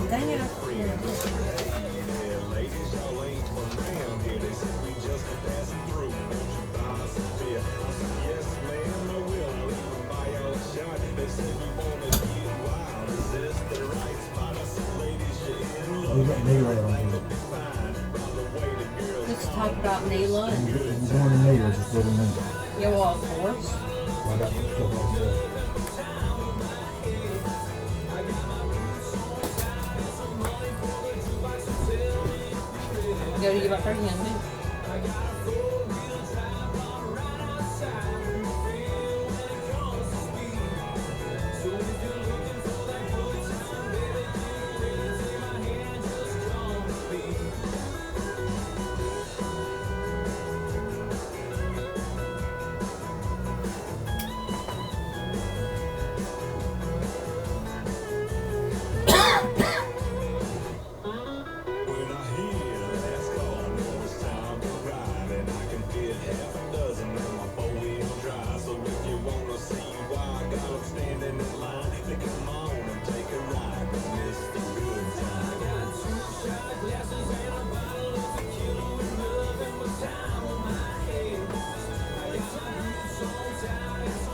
Dang it. We got Nela on here. Let's talk about Nela. And you're going to Nela, just go to Nela. Yeah, well, of course. I got some stuff like that. Go to give up her hand.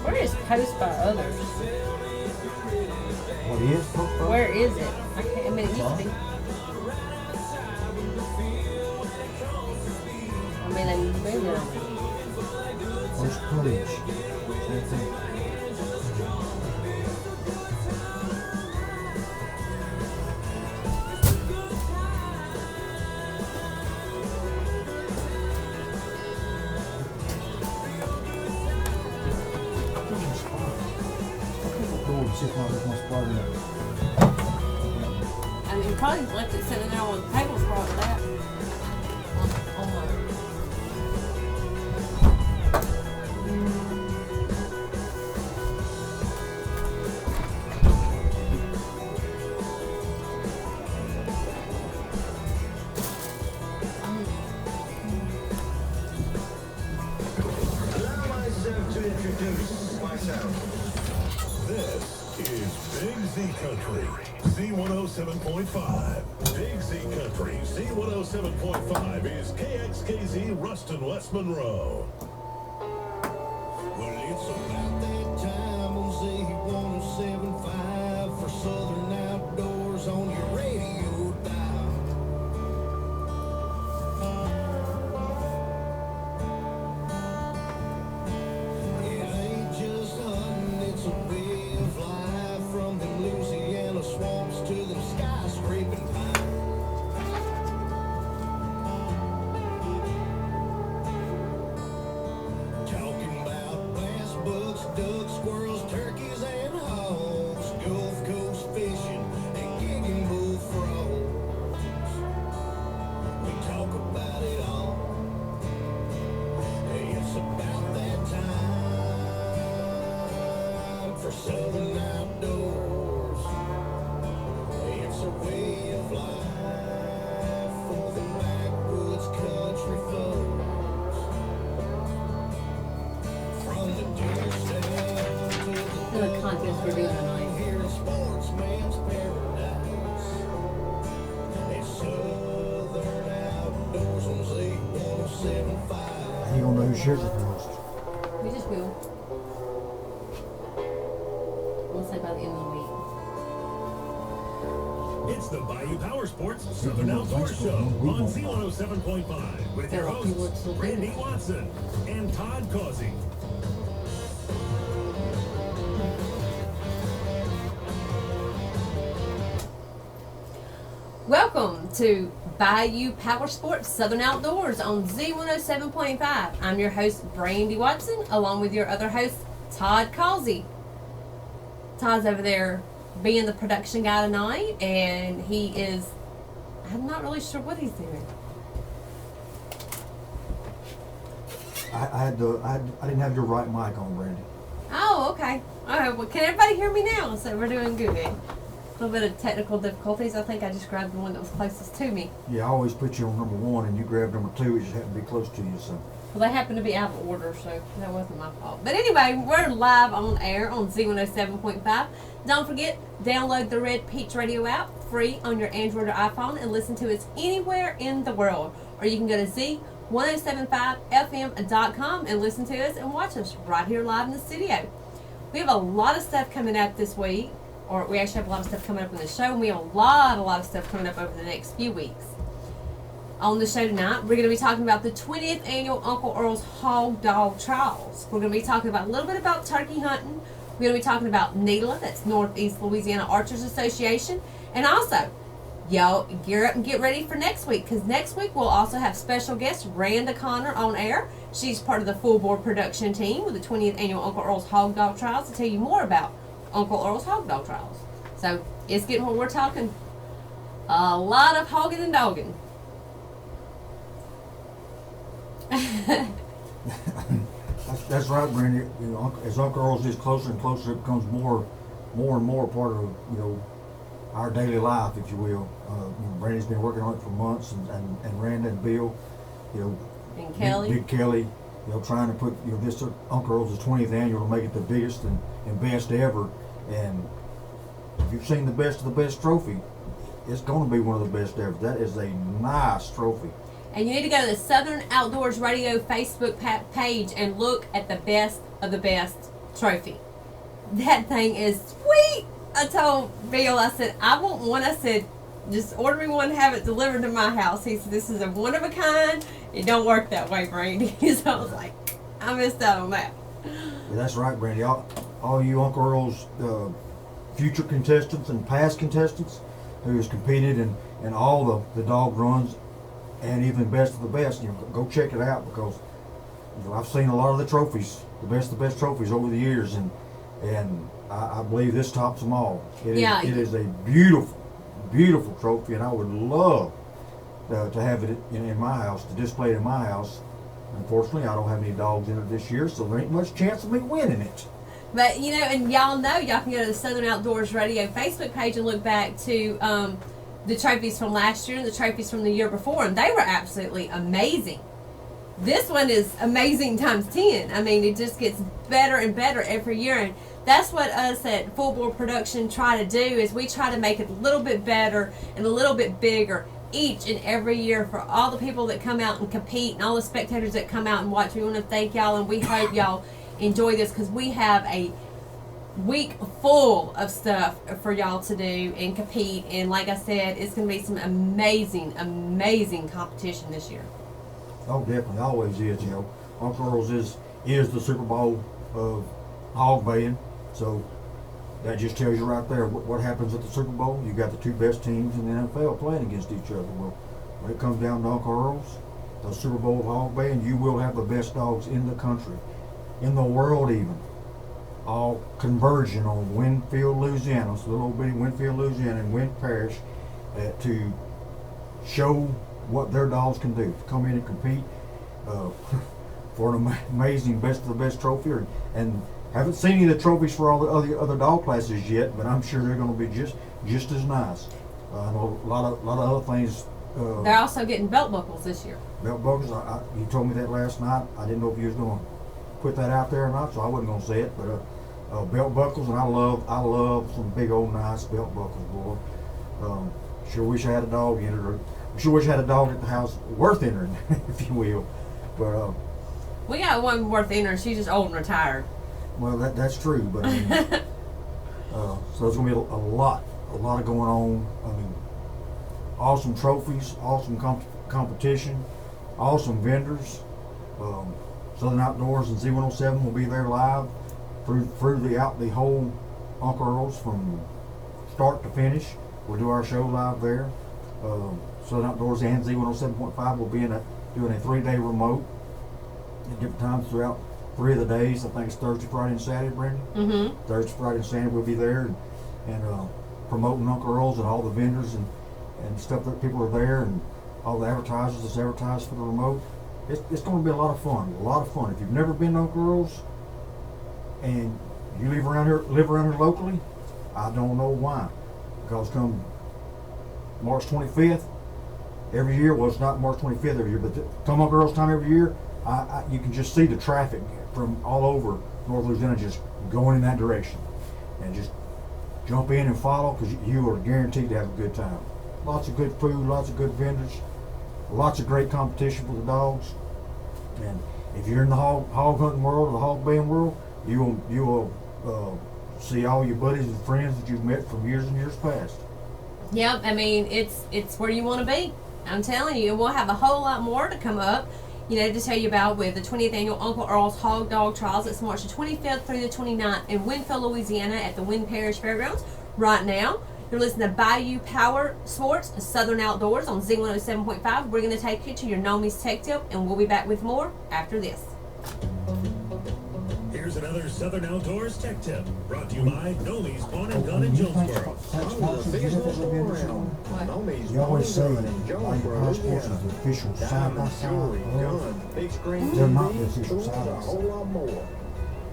Where is Post by Others? What is Post by? Where is it? I can't. I mean, it used to be. I mean, they moved it. Post Page. Same thing. See if there's one spot in there. I mean, you probably left it sitting there on the tables for all of that. On the. Allow myself to introduce myself. This is Big Z Country, Z107.5. Big Z Country, Z107.5 is KXKZ Ruston, West Monroe. Well, it's about that time on Z1075 for Southern Outdoors on your radio dial. It ain't just hunting, it's a way of life from the Louisiana swamps to the skyscraping pine. Talking about bass, bucks, ducks, squirrels, turkeys, and hogs. Gulf Coast fishing and gigging bullfrogs. We talk about it all. It's about that time for Southern Outdoors. It's a way of life for the backwoods country folks. From the deer stand to the The contest we're doing tonight. here in sportsman's paradise. It's Southern Outdoors on Z1075. You don't know who shares it first. We just will. We'll say by the end of the week. It's the Bayou Power Sports Southern Outdoors Show on Z107.5 with your hosts, Randy Watson and Todd Causey. Welcome to Bayou Power Sports Southern Outdoors on Z107.5. I'm your host, Brandy Watson, along with your other host, Todd Causey. Todd's over there being the production guy tonight, and he is, I'm not really sure what he's doing. I didn't have your right mic on, Brandy. Oh, okay. All right, well, can everybody hear me now? So we're doing good. A little bit of technical difficulties. I think I just grabbed the one that was closest to me. Yeah, I always put you on number one and you grabbed number two. It just happened to be close to you, so. Well, they happened to be out of order, so that wasn't my fault. But anyway, we're live on air on Z107.5. Don't forget, download the Red Peach Radio app free on your Android or iPhone and listen to us anywhere in the world. Or you can go to Z1075FM.com and listen to us and watch us right here live in the studio. We have a lot of stuff coming up this week, or we actually have a lot of stuff coming up in the show, and we have a lot of stuff coming up over the next few weeks. On the show tonight, we're going to be talking about the 20th annual Uncle Earl's Hog Dog Trials. We're going to be talking about a little bit about turkey hunting. We're going to be talking about NELA, that's Northeast Louisiana Archers Association. And also, y'all gear up and get ready for next week, because next week we'll also have special guest Randa Connor on air. She's part of the full board production team with the 20th annual Uncle Earl's Hog Dog Trials to tell you more about Uncle Earl's Hog Dog Trials. So it's getting what we're talking. A lot of hogging and dogging. That's right, Brandy. You know, as Uncle Earl's gets closer and closer, it becomes more and more part of, you know, our daily life, if you will. You know, Brandy's been working on it for months, and Randa and Bill, you know, And Kelly. Big Kelly, you know, trying to put, you know, this Uncle Earl's 20th annual to make it the biggest and best ever. And if you've seen the best of the best trophy, it's going to be one of the best ever. That is a nice trophy. And you need to go to the Southern Outdoors Radio Facebook page and look at the best of the best trophy. That thing is sweet. I told Bill, I said, I want one. I said, just order me one and have it delivered to my house. He said, this is a one of a kind. It don't work that way, Brandy. So I was like, I missed out on that. Yeah, that's right, Brandy. All you Uncle Earl's future contestants and past contestants who has competed in all the dog runs and even best of the best, you know, go check it out, because, you know, I've seen a lot of the trophies, the best over the years, and I believe this tops them all. It is a beautiful trophy, and I would love to have it in my house, to display it in my house. Unfortunately, I don't have any dogs in it this year, so there ain't much chance of me winning it. But, you know, and y'all can go to the Southern Outdoors Radio Facebook page and look back to the trophies from last year and the trophies from the year before, and they were absolutely amazing. This one is amazing times 10. I mean, it just gets better and better every year, and that's what us at Full Board Production try to do, is we try to make it a little bit better and a little bit bigger each and every year for all the people that come out and compete and all the spectators that come out and watch. We want to thank y'all, and we hope y'all enjoy this, because we have a week full of stuff for y'all to do and compete. And like I said, it's going to be some amazing competition this year. Oh, definitely, always is. You know, Uncle Earl's is the Super Bowl of hog baying, so that just tells you right there what happens at the Super Bowl. You got the two best teams in the NFL playing against each other. Well, when it comes down to Uncle Earl's, the Super Bowl of hog baying, you will have the best dogs in the country, in the world even, all converging on Winfield, Louisiana, so little bitty Winfield, Louisiana, and Wynn Parish, to show what their dogs can do, to come in and compete for an amazing best of the best trophy. And haven't seen any of the trophies for all the other dog classes yet, but I'm sure they're going to be just as nice. I know a lot of other things. They're also getting belt buckles this year. Belt buckles. You told me that last night. I didn't know if you was going to put that out there or not, so I wasn't going to say it. But belt buckles, and I love some big old nice belt buckles, boy. Sure wish I had a dog in it, or sure wish I had a dog at the house worth entering, if you will. But we got one worth entering. She's just old and retired. Well, that's true, but I mean, so there's going to be a lot of going on. I mean, awesome trophies, awesome competition, awesome vendors. Southern Outdoors and Z107 will be there live through the whole Uncle Earl's from start to finish. We'll do our show live there. Southern Outdoors and Z107.5 will be doing a 3-day remote at different times throughout 3 of the days. I think it's Thursday, Friday, and Saturday, Brandon. Mm-hmm. Thursday, Friday, and Saturday we'll be there and promoting Uncle Earl's and all the vendors and stuff that people are there, and all the advertisers that's advertised for the remote. It's going to be a lot of fun. If you've never been to Uncle Earl's and you live around here locally, I don't know why. Because come March 25th every year, well, it's not March 25th every year, but come Uncle Earl's time every year, you can just see the traffic from all over North Louisiana just going in that direction. And just jump in and follow, because you are guaranteed to have a good time. Lots of good food, lots of good vendors, lots of great competition for the dogs. And if you're in the hog hunting world or the hog baying world, you will see all your buddies and friends that you've met from years and years past. Yep, I mean, it's where you want to be. I'm telling you, we'll have a whole lot more to come up, to tell you about with the 20th Annual Uncle Earl's Hog Dog Trials. It's March the 25th through the 29th in Winfield, Louisiana at the Wynn Parish Fairgrounds. Right now, you're listening to Bayou Power Sports, Southern Outdoors on Z107.5. We're going to take you to your Nomi's Tech Tip, and we'll be back with more after this. Here's another Southern Outdoors Tech Tip, brought to you by Nomi's Pawn and Gun in Jonesboro. Oh, the biggest little store around. Nomi's You always say Pawn that and Gun in Bayou Jonesboro, Power Sports is Louisiana. the official Diamonds, jewelry, side-by-side. gun, big screen They're not the TVs, official tools, and a side-by-side. whole lot more.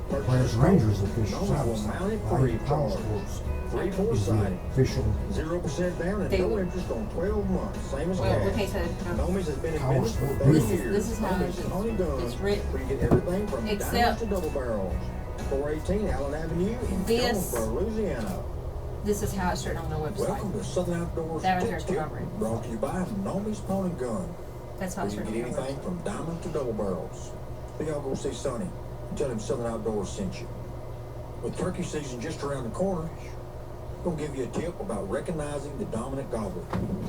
Whereas Ranger is the official Nomi's will mount it side-by-side. free Bayou of Power charge. Sports Free is foresight. the official 0% down and no interest on 12 months. Same as Well, cash. okay, so Nomi's has been in Power business for Sport 30 Business. years. This is how Nomi's Pawn and Gun, it's written. where you get everything from Except- diamonds to double barrels. 418 Allen Avenue in This- Jonesboro, Louisiana. This is how it's written on their website. Welcome to Southern Outdoors That right Tech there's Tip, covered. brought to you by Nomi's Pawn and Gun. That's how Where it's you written get on their anything website. from diamond to double barrels. So y'all go see Sonny and tell him Southern Outdoors sent you. With turkey season just around the corner, we're gonna give you a tip about recognizing the dominant gobbler,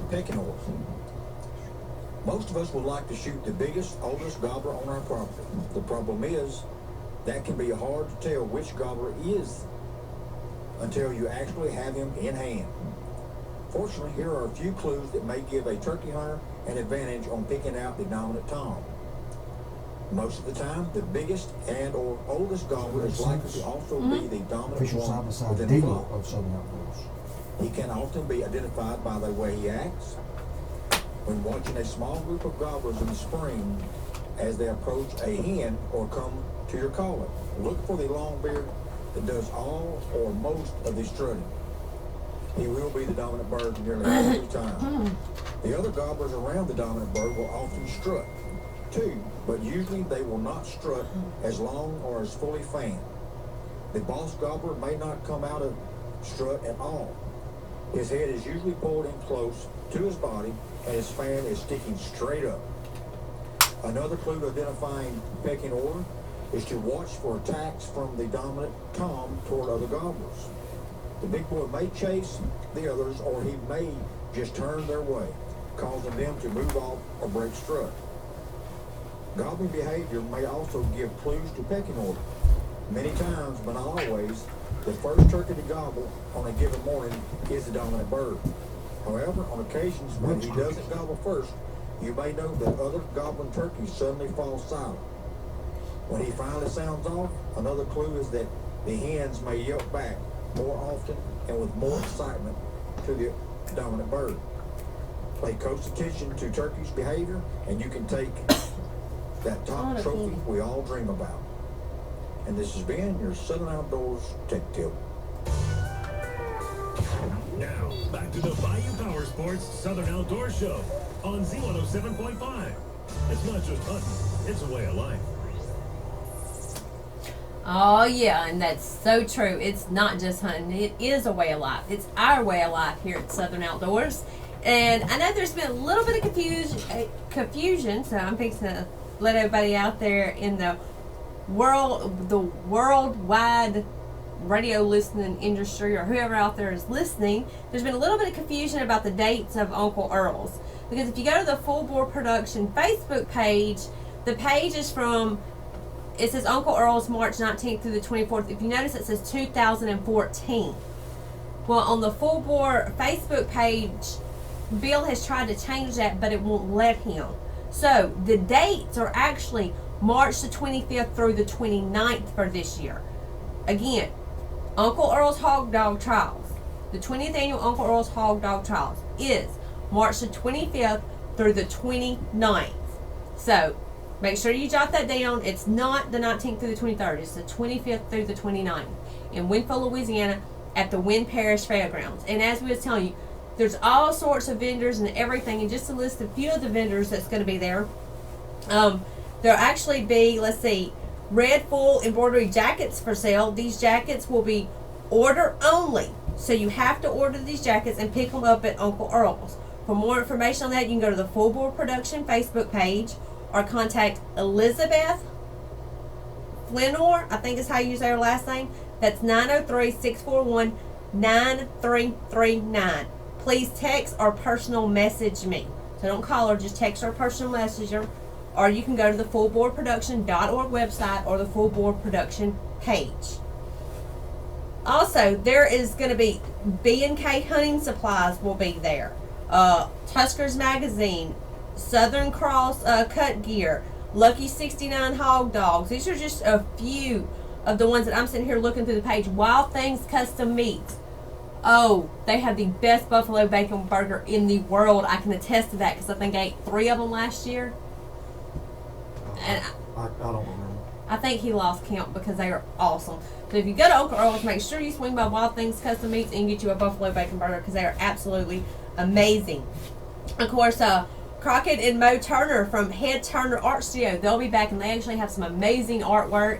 pecking order. Most of us would like to shoot the biggest, oldest gobbler on our property. The problem is, that can be hard to tell which gobbler is until you actually have him in hand. Fortunately, here are a few clues that may give a turkey hunter an advantage on picking out the dominant tom. Most of the time, the biggest and or oldest gobbler is likely to also be the dominant official one side-by-side within the dealer flock. of Southern Outdoors. He can often be identified by the way he acts. When watching a small group of gobblers in the spring as they approach a hen or come to your calling, look for the long beard that does all or most of the strutting. He will be the dominant bird nearly every time. The other gobblers around the dominant bird will often strut too, but usually they will not strut as long or as fully fanned. The boss gobbler may not come out of strut at all. His head is usually pulled in close to his body and his fan is sticking straight up. Another clue to identifying pecking order is to watch for attacks from the dominant tom toward other gobblers. The big boy may chase the others or he may just turn their way, causing them to move off or break strut. Gobbling behavior may also give clues to pecking order. Many times, but not always, the first turkey to gobble on a given morning is the dominant bird. However, on occasions when he doesn't gobble first, you may know that other gobbling turkeys suddenly fall silent. When he finally sounds off, another clue is that the hens may yelp back more often and with more excitement to the dominant bird. Pay close attention to turkey's behavior and you can take that top trophy we all dream about. And this has been your Southern Outdoors Tech Tip. Now, back to the Bayou Power Sports Southern Outdoor Show on Z107.5. It's not just hunting, it's a way of life. Oh yeah, and that's so true. It's not just hunting, it is a way of life. It's our way of life here at Southern Outdoors. And I know there's been a little bit of confusion, so I'm fixing to let everybody out there in the worldwide radio listening industry, or whoever out there is listening, there's been a little bit of confusion about the dates of Uncle Earl's. Because if you go to the Full Bore Production Facebook page, the page is from, it says Uncle Earl's March 19th through the 24th. If you notice, it says 2014. Well, on the Full Bore Facebook page, Bill has tried to change that, but it won't let him. So the dates are actually March the 25th through the 29th for this year. Again, Uncle Earl's Hog Dog Trials, the 20th Annual Uncle Earl's Hog Dog Trials is March the 25th through the 29th. So make sure you jot that down. It's not the 19th through the 23rd. It's the 25th through the 29th in Winfield, Louisiana at the Wynn Parish Fairgrounds. And as we was telling you, there's all sorts of vendors and everything. And just to list a few of the vendors that's going to be there, there'll actually be, let's see, red full embroidery jackets for sale. These jackets will be order only. So you have to order these jackets and pick them up at Uncle Earl's. For more information on that, you can go to the Full Board Production Facebook page or contact Elizabeth Flinor, I think is how you say her last name. That's 903-641-9339. Please text or personal message me. So don't call her, just text or personal message her. Or you can go to the fullboardproduction.org website or the Full Board Production page. Also, there is going to be B&K Hunting Supplies will be there. Tusker's Magazine, Southern Cross Cut Gear, Lucky 69 Hog Dogs. These are just a few of the ones that I'm sitting here looking through the page. Wild Things Custom Meats. Oh, they have the best buffalo bacon burger in the world. I can attest to that because I think I ate 3 of them last year. And I don't remember. I think he lost count because they are awesome. So if you go to Uncle Earl's, make sure you swing by Wild Things Custom Meats and get you a buffalo bacon burger because they are absolutely amazing. Of course, Crockett and Mo Turner from Head Turner Art Studio, they'll be back and they actually have some amazing artwork.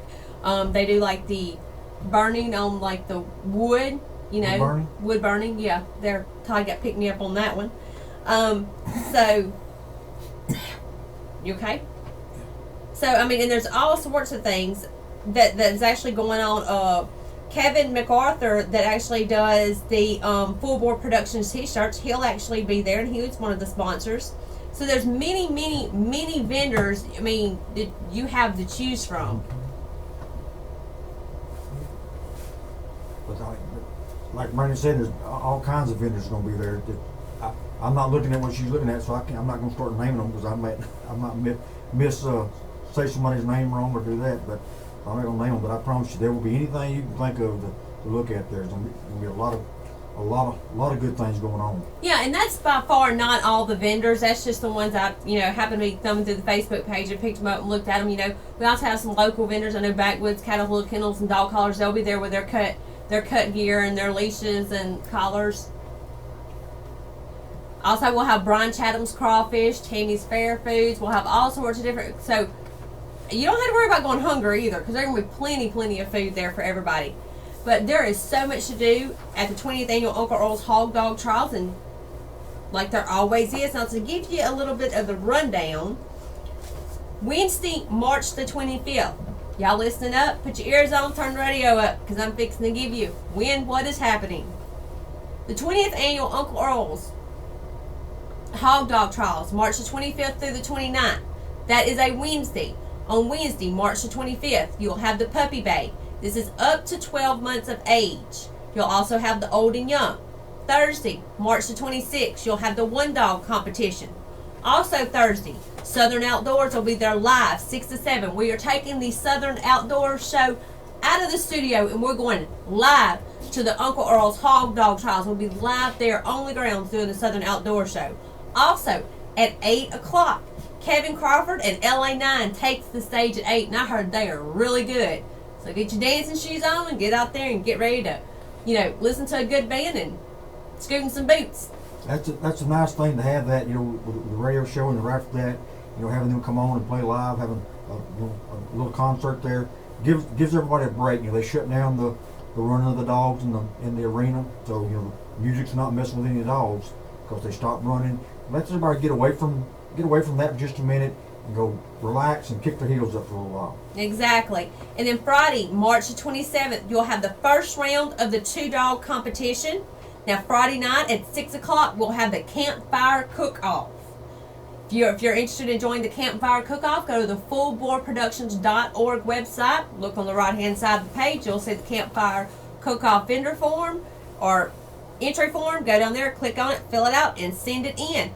They do like the burning on like the wood, you know, wood burning. Yeah, Todd got picked me up on that one. So you okay? So I mean, and there's all sorts of things that's actually going on. Kevin MacArthur that actually does the Full Board Productions t-shirts, he'll actually be there, and he was one of the sponsors. So there's many vendors. I mean, that you have to choose from. But like Brandon said, there's all kinds of vendors going to be there. I'm not looking at what she's looking at, so I'm not going to start naming them because I might say somebody's name wrong or do that. But I'm not going to name them. But I promise you, there will be anything you can think of to look at. There's going to be a lot of good things going on. Yeah, and that's by far not all the vendors. That's just the ones I, happened to be thumbing through the Facebook page and picked them up and looked at them. We also have some local vendors. I know Backwoods Cattle Hood Kennels and Dog Collars. They'll be there with their cut gear and their leashes and collars. Also, we'll have Brian Chatham's Crawfish, Tammy's Fair Foods. We'll have all sorts of different. So you don't have to worry about going hungry either, because there's going to be plenty of food there for everybody. But there is so much to do at the 20th Annual Uncle Earl's Hog Dog Trials, and like there always is. Now, to give you a little bit of the rundown, Wednesday, March the 25th. Y'all listening up? Put your ears on, turn the radio up, because I'm fixing to give you what is happening. The 20th Annual Uncle Earl's Hog Dog Trials, March the 25th through the 29th. That is a Wednesday. On Wednesday, March the 25th, you'll have the Puppy Bay. This is up to 12 months of age. You'll also have the Old and Young. Thursday, March the 26th, you'll have the One Dog competition. Also Thursday, Southern Outdoors will be there live, 6 to 7. We are taking the Southern Outdoors show out of the studio and we're going live to the Uncle Earl's Hog Dog Trials. We'll be live there on the grounds doing the Southern Outdoors show. Also, at 8 o'clock, Kevin Crawford and LA9 takes the stage at 8, and I heard they are really good. So get your dancing shoes on and get out there and get ready to, listen to a good band and scooting some boots. That's a nice thing to have that, with the radio show, and right after that, having them come on and play live, having a little concert there, gives everybody a break. They shut down the running of the dogs in the arena, so the music's not messing with any of the dogs because they stop running. Lets everybody get away from that for just a minute and go relax and kick their heels up for a little while. Exactly. And then Friday, March the 27th, you'll have the first round of the 2-dog competition. Now Friday night at 6 o'clock, we'll have the Campfire Cook-Off. If you're interested in joining the Campfire Cook-Off, go to the fullboardproductions.org website. Look on the right-hand side of the page. You'll see the Campfire Cook-Off vendor form or entry form. Go down there, click on it, fill it out, and send it in.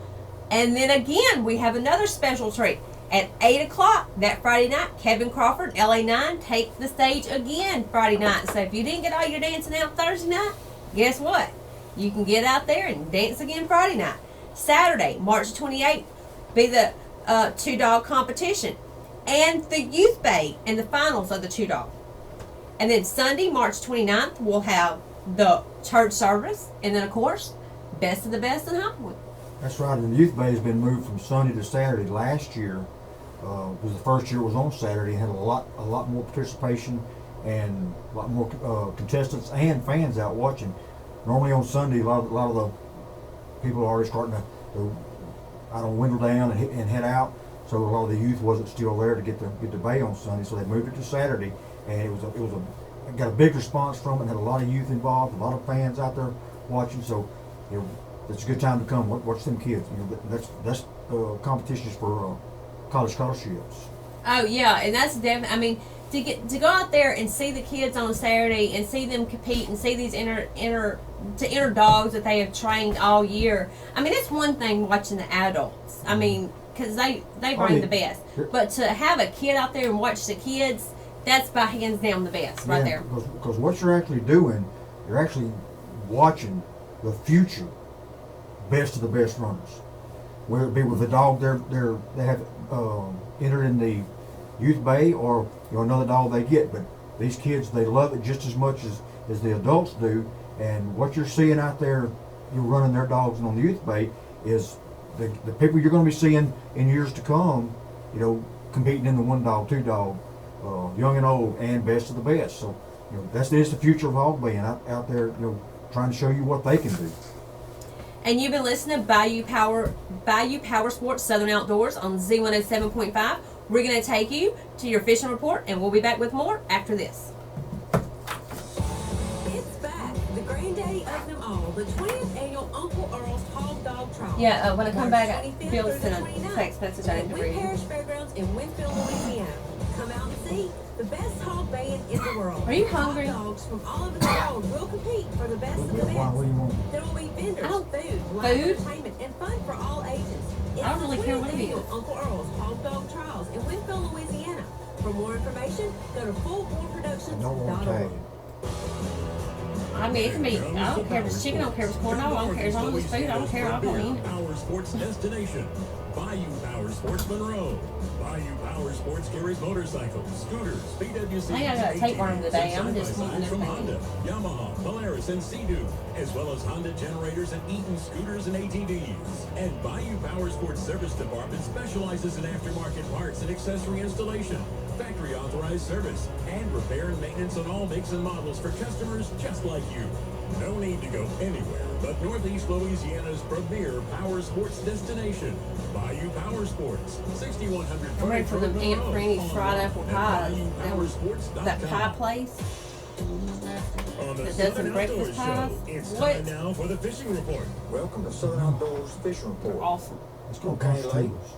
And then again, we have another special treat. At 8 o'clock that Friday night, Kevin Crawford, LA9, takes the stage again Friday night. So if you didn't get all your dancing out Thursday night, guess what? You can get out there and dance again Friday night. Saturday, March 28th, be the 2-dog competition. And the Youth Bay and the finals of the 2-dog. And then Sunday, March 29th, we'll have the church service. And then, of course, Best of the Best in Hollywood. That's right, and the Youth Bay has been moved from Sunday to Saturday. Last year was the first year it was on Saturday. It had a lot more participation and a lot more contestants and fans out watching. normally on Sunday, a lot of the people are already starting to I don't dwindle down and head out. So a lot of the youth wasn't still there to get the bay on Sunday, so they moved it to Saturday, and it got a big response from it. Had a lot of youth involved, a lot of fans out there watching. So it's a good time to come watch them kids. That's competitions for college scholarships. Oh yeah, and that's definitely. I mean, to go out there and see the kids on Saturday and see them compete and see these inner dogs that they have trained all year. I mean, it's one thing watching the adults. I mean, because they bring the best. But to have a kid out there and watch the kids, that's by hands down the best right there. Because what you're actually doing, you're actually watching the future best of the best runners. Whether it be with the dog they have entered in the youth bay, or another dog they get. But these kids, they love it just as much as the adults do. And what you're seeing out there, you're running their dogs on the youth bay, is the people you're going to be seeing in years to come, competing in the one dog, two dog, young and old, and best of the best. So, that's the future of hog baying out there, trying to show you what they can do. And you've been listening to Bayou Power Sports Southern Outdoors on Z107.5. We're going to take you to your fishing report, and we'll be back with more after this. It's back, the granddaddy of them all, the 20th annual Uncle Earl's Hog Dog Trial. Yeah, when I come March back, 25th Bill's through the sent a 29th text message I at need to Wynn read. Parish Fairgrounds in Winfield, Louisiana. Come out and see the best hog baying in the world. Are you hungry? Hog dogs from all over the world will compete for the best of the Why, what do you want? best. There will be vendors, Oh, food, live food? entertainment, and fun for all ages. It's I don't really the care 20th what it annual is. Uncle Earl's Hog Dog Trials in Winfield, Louisiana. For more information, go to fullbornproductions.org. I mean, it can be, I don't care if it's chicken, I don't care if it's corn dog, I don't care as long as it's food, I don't care, I'll go in. Power Sports destination. Bayou Power Sports Monroe. Bayou Power Sports carries motorcycles, scooters, BWC. I think I got a tapeworm today. I'm just side-by-sides wanting from everything. Honda, Yamaha, Polaris, and Sea-Doo, as well as Honda generators and Eaton scooters and ATVs. And Bayou Power Sports Service Department specializes in aftermarket parts and accessory installation, factory authorized service, and repair and maintenance on all makes and models for customers just like you. No need to go anywhere but Northeast Louisiana's premier power sports destination, Bayou Power Sports, 6100. I'm ready for them Aunt Franny's fried apple pies. That pie place On the that does Southern some breakfast Outdoors pies. Show, it's What? time now for the fishing report. Welcome to Southern Outdoors Fishing Report. Awesome. It's going to Okay, cost ladies. tables.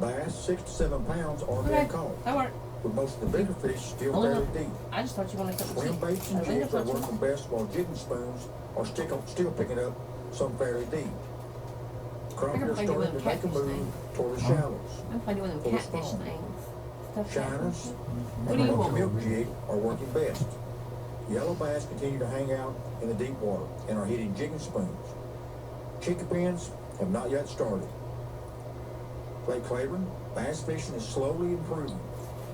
Bass 6 to 7 pounds are Okay, being caught, that worked. with most of the bigger fish still Only fairly one- deep. I just thought you wanted something Swim cheap. baits and I think jigs that's are what you working best, while jigging spoons are still picking up some fairly deep. Crappie are play starting with to them make a catfish move things. toward the shallows. I'm playing with them Full of catfish spawn. things. Stuff Shiners What and do you the want? milk jig are working best. Yellow bass continue to hang out in the deep water and are hitting jigging spoons. Chicken pins have not yet started. Lake Claiborne, bass fishing is slowly improving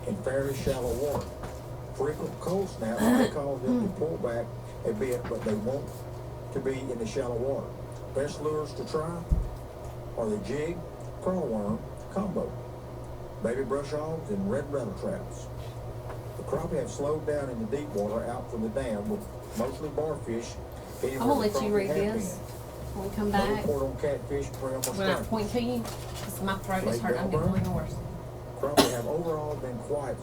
in fairly shallow water. Frequent cold snaps may cause them to pull back a bit, but they want to be in the shallow water. Best lures to try are the jig, pearl worm combo, baby brush hogs, and red rattle traps. The crappie have slowed down in the deep water out from the dam, with mostly barfish hitting I'm gonna where the let you crappie read have this been. when we come No back. report on catfish, brim, or When I skunk. point to you, 'cause my throat is hurting. I'm getting really worse. Crappie have overall been quite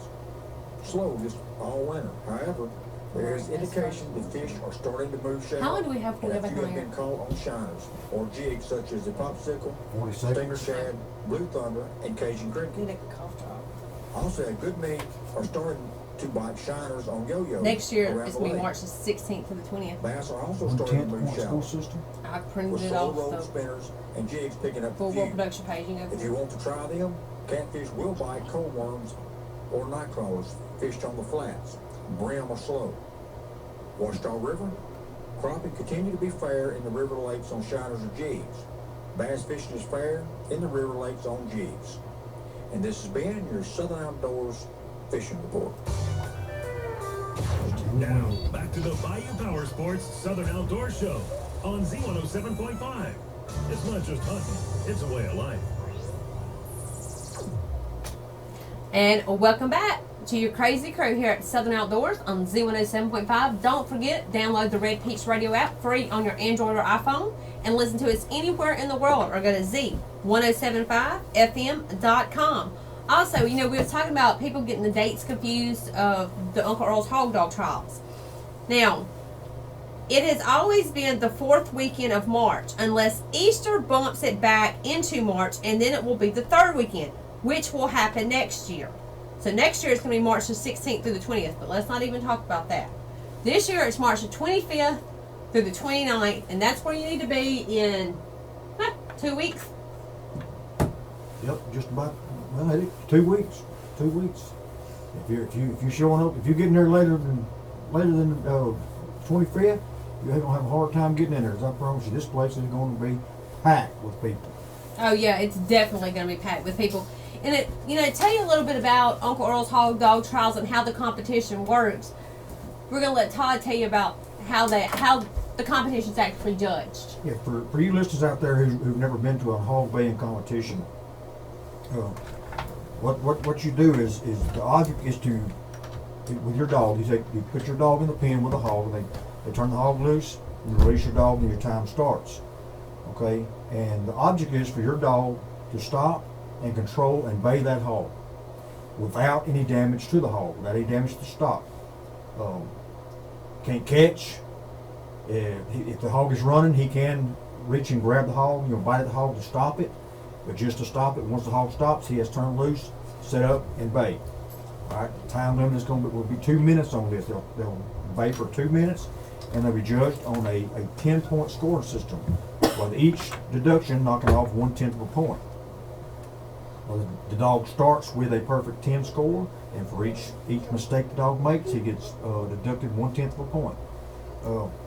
slow just all winter. However, there is indication the fish are starting to move shallow. How long do we have to and go a back few on have air? been caught on shiners or jigs such as the popsicle, 40 stinger seconds. shad, blue thunder, and Cajun I cricket. need a cough drop. Also, a good many are starting to bite shiners on yo-yos Next year, around it's the going to be lake. March the 16th to the 20th. Bass are also 1/10 starting to move point shallow, school system. I printed with it slow off roll the spinners and jigs picking up Full the World few. Production page. You can go If you want to try them, catfish will bite cold worms or night crawlers fished on the flats. Brim or slow. Washita River, crappie continue to be fair in the river lakes on shiners or jigs. Bass fishing is fair in the river lakes on jigs. And this has been your Southern Outdoors Fishing Report. Now, back to the Bayou Power Sports Southern Outdoor Show on Z107.5. It's not just hunting, it's a way of life. And welcome back. to your crazy crew here at Southern Outdoors on Z107.5. Don't forget, download the Red Peach Radio app free on your Android or iPhone and listen to us anywhere in the world, or go to Z1075FM.com. Also, you know, we were talking about people getting the dates confused of the Uncle Earl's Hog Dog Trials. Now, it has always been the 4th weekend of March, unless Easter bumps it back into March, and then it will be the 3rd weekend, which will happen next year. So next year it's going to be March the 16th through the 20th, but let's not even talk about that. This year it's March the 25th through the 29th, and that's where you need to be in 2 weeks. Yep, just about, well, 2 weeks. 2 weeks. If you're showing up, if you're getting there later than 25th, you're gonna have a hard time getting in there. 'Cause I promise you, this place is going to be packed with people. Oh yeah, it's definitely going to be packed with people. And it, you know, to tell you a little bit about Uncle Earl's Hog Dog Trials and how the competition works, we're going to let Todd tell you about how the competition's actually judged. Yeah, for you listeners out there who've never been to a hog baying competition, what you do is the object is to with your dog. You put your dog in the pen with a hog. They turn the hog loose, and you release your dog, and your time starts. Okay, and the object is for your dog to stop and control and bay that hog without any damage to the hog, without any damage to stock. Can't catch. If the hog is running, he can reach and grab the hog, bite at the hog to stop it. But just to stop it, once the hog stops, he has to turn loose, set up, and bay. All right, the time limit will be 2 minutes on this. They'll bay for 2 minutes, and they'll be judged on a 10-point scoring system, with each deduction knocking off 1/10 of a point. Well, the dog starts with a perfect 10 score, and for each mistake the dog makes, he gets deducted 1/10 of a point.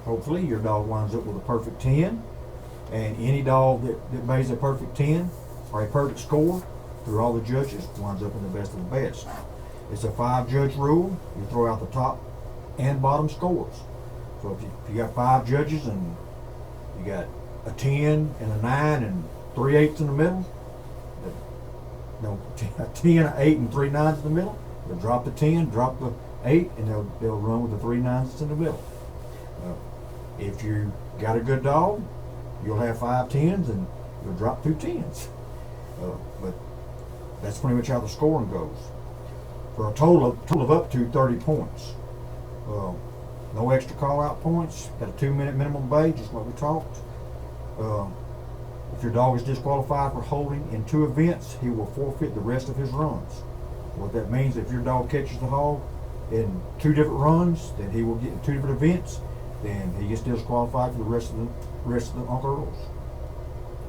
Hopefully your dog winds up with a perfect 10, and any dog that bays a perfect 10 or a perfect score through all the judges winds up in the best of the best. It's a 5-judge rule. You throw out the top and bottom scores. So if you got 5 judges and you got a 10 and a 9 and 3/8 in the middle, a 10, an 8, and 3 9s in the middle, they'll drop the 10, drop the 8, and they'll run with the 3 9s that's in the middle. If you got a good dog, you'll have 5 10s and you'll drop 2 10s. But that's pretty much how the scoring goes. For a total of up to 30 points. No extra call-out points. Got a 2-minute minimum bay, just like we talked. If your dog is disqualified for holding in 2 events, he will forfeit the rest of his runs. What that means, if your dog catches the hog in 2 different runs, then he will get in 2 different events, then he gets disqualified for the rest of the Uncle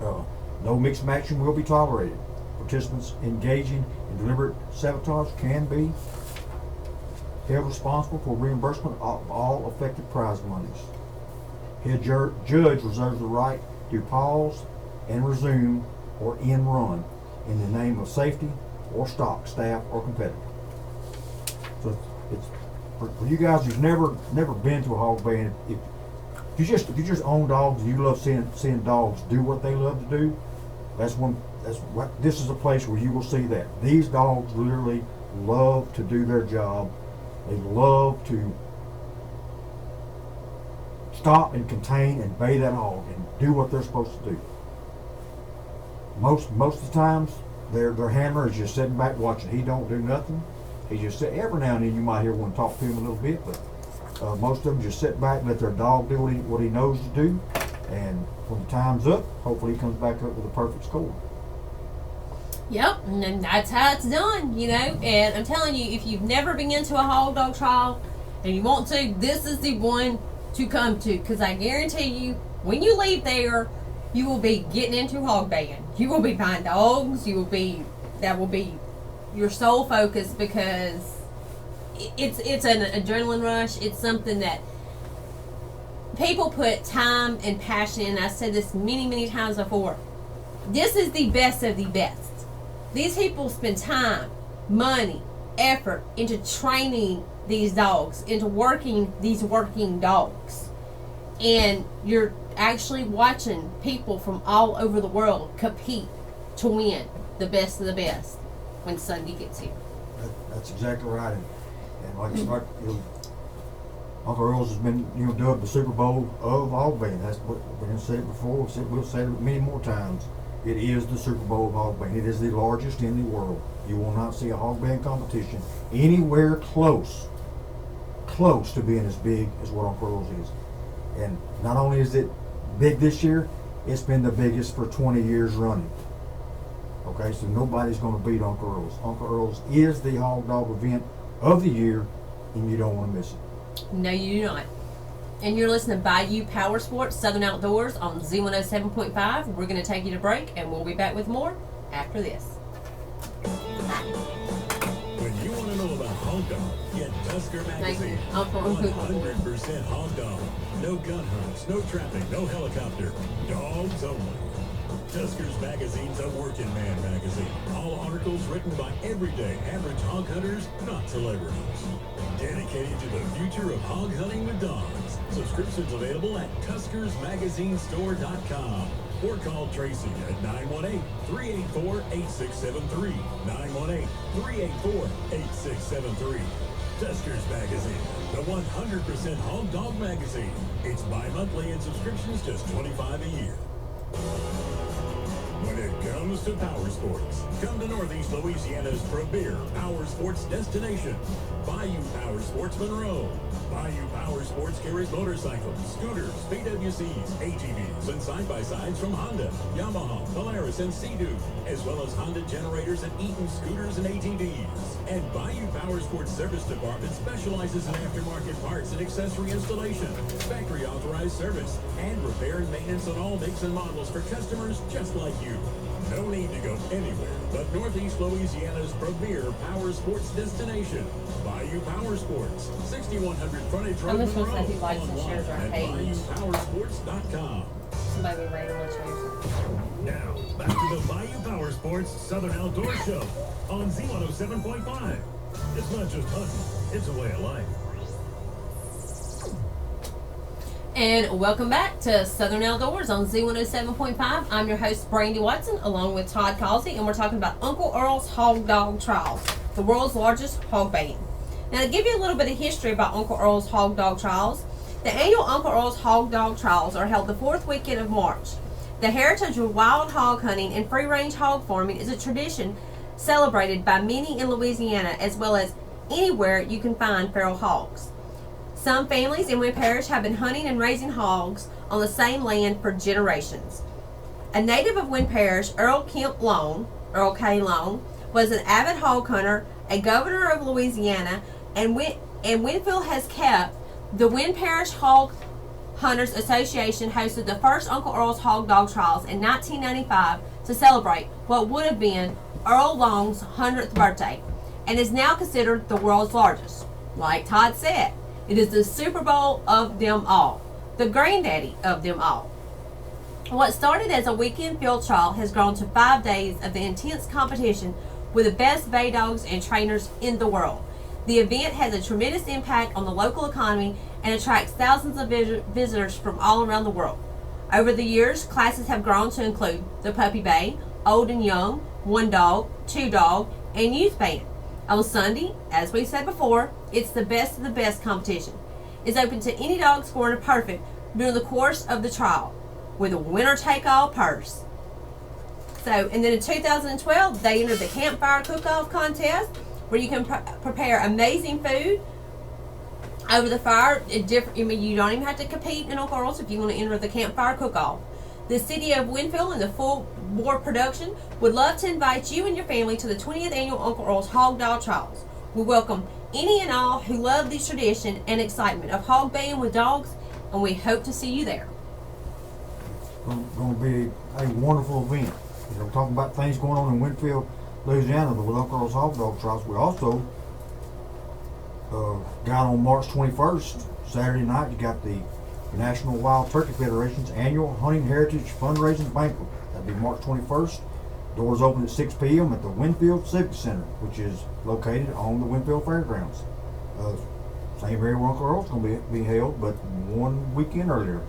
Earls. No mixed matching will be tolerated. Participants engaging in deliberate sabotage can be held responsible for reimbursement of all affected prize monies. Head judge reserves the right to pause and resume or end run in the name of safety or stock, staff, or competitor. So it's for you guys who've never been to a hog bay, if you just own dogs and you love seeing dogs do what they love to do, this is a place where you will see that. These dogs literally love to do their job. They love to stop and contain and bay that hog and do what they're supposed to do. Most of the times, their handler is just sitting back watching. He don't do nothing. He just sit. Every now and then you might hear one talk to him a little bit, but most of them just sit back and let their dog do what he knows to do. And when the time's up, hopefully he comes back up with a perfect score. Yep, and that's how it's done, And I'm telling you, if you've never been into a hog dog trial and you want to, this is the one to come to, because I guarantee you, when you leave there, you will be getting into hog baying. You will be buying dogs. That will be your sole focus, because it's an adrenaline rush. It's something that people put time and passion in. I've said this many times before. This is the best of the best. These people spend time, money, effort into training these dogs, into working these working dogs. And you're actually watching people from all over the world compete to win the best of the best when Sunday gets here. That's exactly right. And like Uncle Earl's has been, dubbed the Super Bowl of hog baiting. That's what we're gonna say it before. We'll say it many more times. It is the Super Bowl of hog baiting. It is the largest in the world. You will not see a hog baiting competition anywhere close to being as big as what Uncle Earl's is. And not only is it big this year, it's been the biggest for 20 years running. Okay, so nobody's going to beat Uncle Earl's. Uncle Earl's is the hog dog event of the year, and you don't want to miss it. No, you do not. And you're listening to Bayou Power Sports Southern Outdoors on Z107.5. We're going to take you to break, and we'll be back with more after this. When you want to know about hog dog, get Tusker Magazine. 100% hog dog. No gun hunts, no trapping, no helicopter. Dogs only. Tuskers Magazine's a working man magazine. All articles written by everyday average hog hunters, not celebrities. Dedicated to the future of hog hunting with dogs. Subscriptions available at TuskersMagazineStore.com. Or call Tracy at 918-384-8673. 918-384-8673. Tuskers Magazine, the 100% hog dog magazine. It's bi-monthly and subscriptions just $25 a year. When it comes to power sports, come to Northeast Louisiana's premier power sports destination, Bayou Power Sports Monroe. Bayou Power Sports carries motorcycles, scooters, PWCs, ATVs, and side-by-sides from Honda, Yamaha, Polaris, and Sea-Doo, as well as Honda generators and Eaton scooters and ATVs. And Bayou Power Sports Service Department specializes in aftermarket parts and accessory installation, factory-authorized service, and repair and maintenance on all makes and models for customers just like you. No need to go anywhere but Northeast Louisiana's premier power sports destination, Bayou Power Sports, 6100 Frontage Road, I'm just Monroe. supposed to say he likes and Online shares our at page. BayouPowersports.com. Somebody randomly chose Now, back to the Bayou Power Sports Southern Outdoor Show on Z107.5. It's not just hunting, it's a way of life. And welcome back to Southern Outdoors on Z107.5. I'm your host, Brandy Watson, along with Todd Causey, and we're talking about Uncle Earl's Hog Dog Trials, the world's largest hog baiting. Now, to give you a little bit of history about Uncle Earl's Hog Dog Trials, the annual Uncle Earl's Hog Dog Trials are held the fourth weekend of March. The heritage of wild hog hunting and free-range hog farming is a tradition celebrated by many in Louisiana, as well as anywhere you can find feral hogs. Some families in Wynn Parish have been hunting and raising hogs on the same land for generations. A native of Wynn Parish, Earl K. Long, was an avid hog hunter, a governor of Louisiana, and Winfield has kept the Wynn Parish Hog Hunters Association hosted the first Uncle Earl's Hog Dog Trials in 1995 to celebrate what would have been Earl Long's 100th birthday, and is now considered the world's largest. Like Todd said, it is the Super Bowl of them all, the granddaddy of them all. What started as a weekend field trial has grown to 5 days of the intense competition with the best bay dogs and trainers in the world. The event has a tremendous impact on the local economy and attracts thousands of visitors from all around the world. Over the years, classes have grown to include the puppy bay, old and young, 1 dog, 2 dog, and youth band. On Sunday, as we said before, it's the best of the best competition. It's open to any dog scoring a perfect during the course of the trial, with a winner-take-all purse. So, and then in 2012, they entered the Campfire Cook-Off contest, where you can prepare amazing food over the fire. You don't even have to compete in Uncle Earl's if you want to enter the Campfire Cook-Off. The city of Winfield and the Full Bore Production would love to invite you and your family to the 20th annual Uncle Earl's Hog Dog Trials. We welcome any and all who love the tradition and excitement of hog baiting with dogs, and we hope to see you there. Going to be a wonderful event. Talking about things going on in Winfield, Louisiana, with Uncle Earl's Hog Dog Trials. We also got on March 21st, Saturday night, you got the National Wild Turkey Federation's annual Hunting Heritage Fundraising Banquet. That'll be March 21st. Doors open at 6 p.m. at the Winfield Civic Center, which is located on the Winfield Fairgrounds. Same area where Uncle Earl's going to be held, but 1 weekend earlier.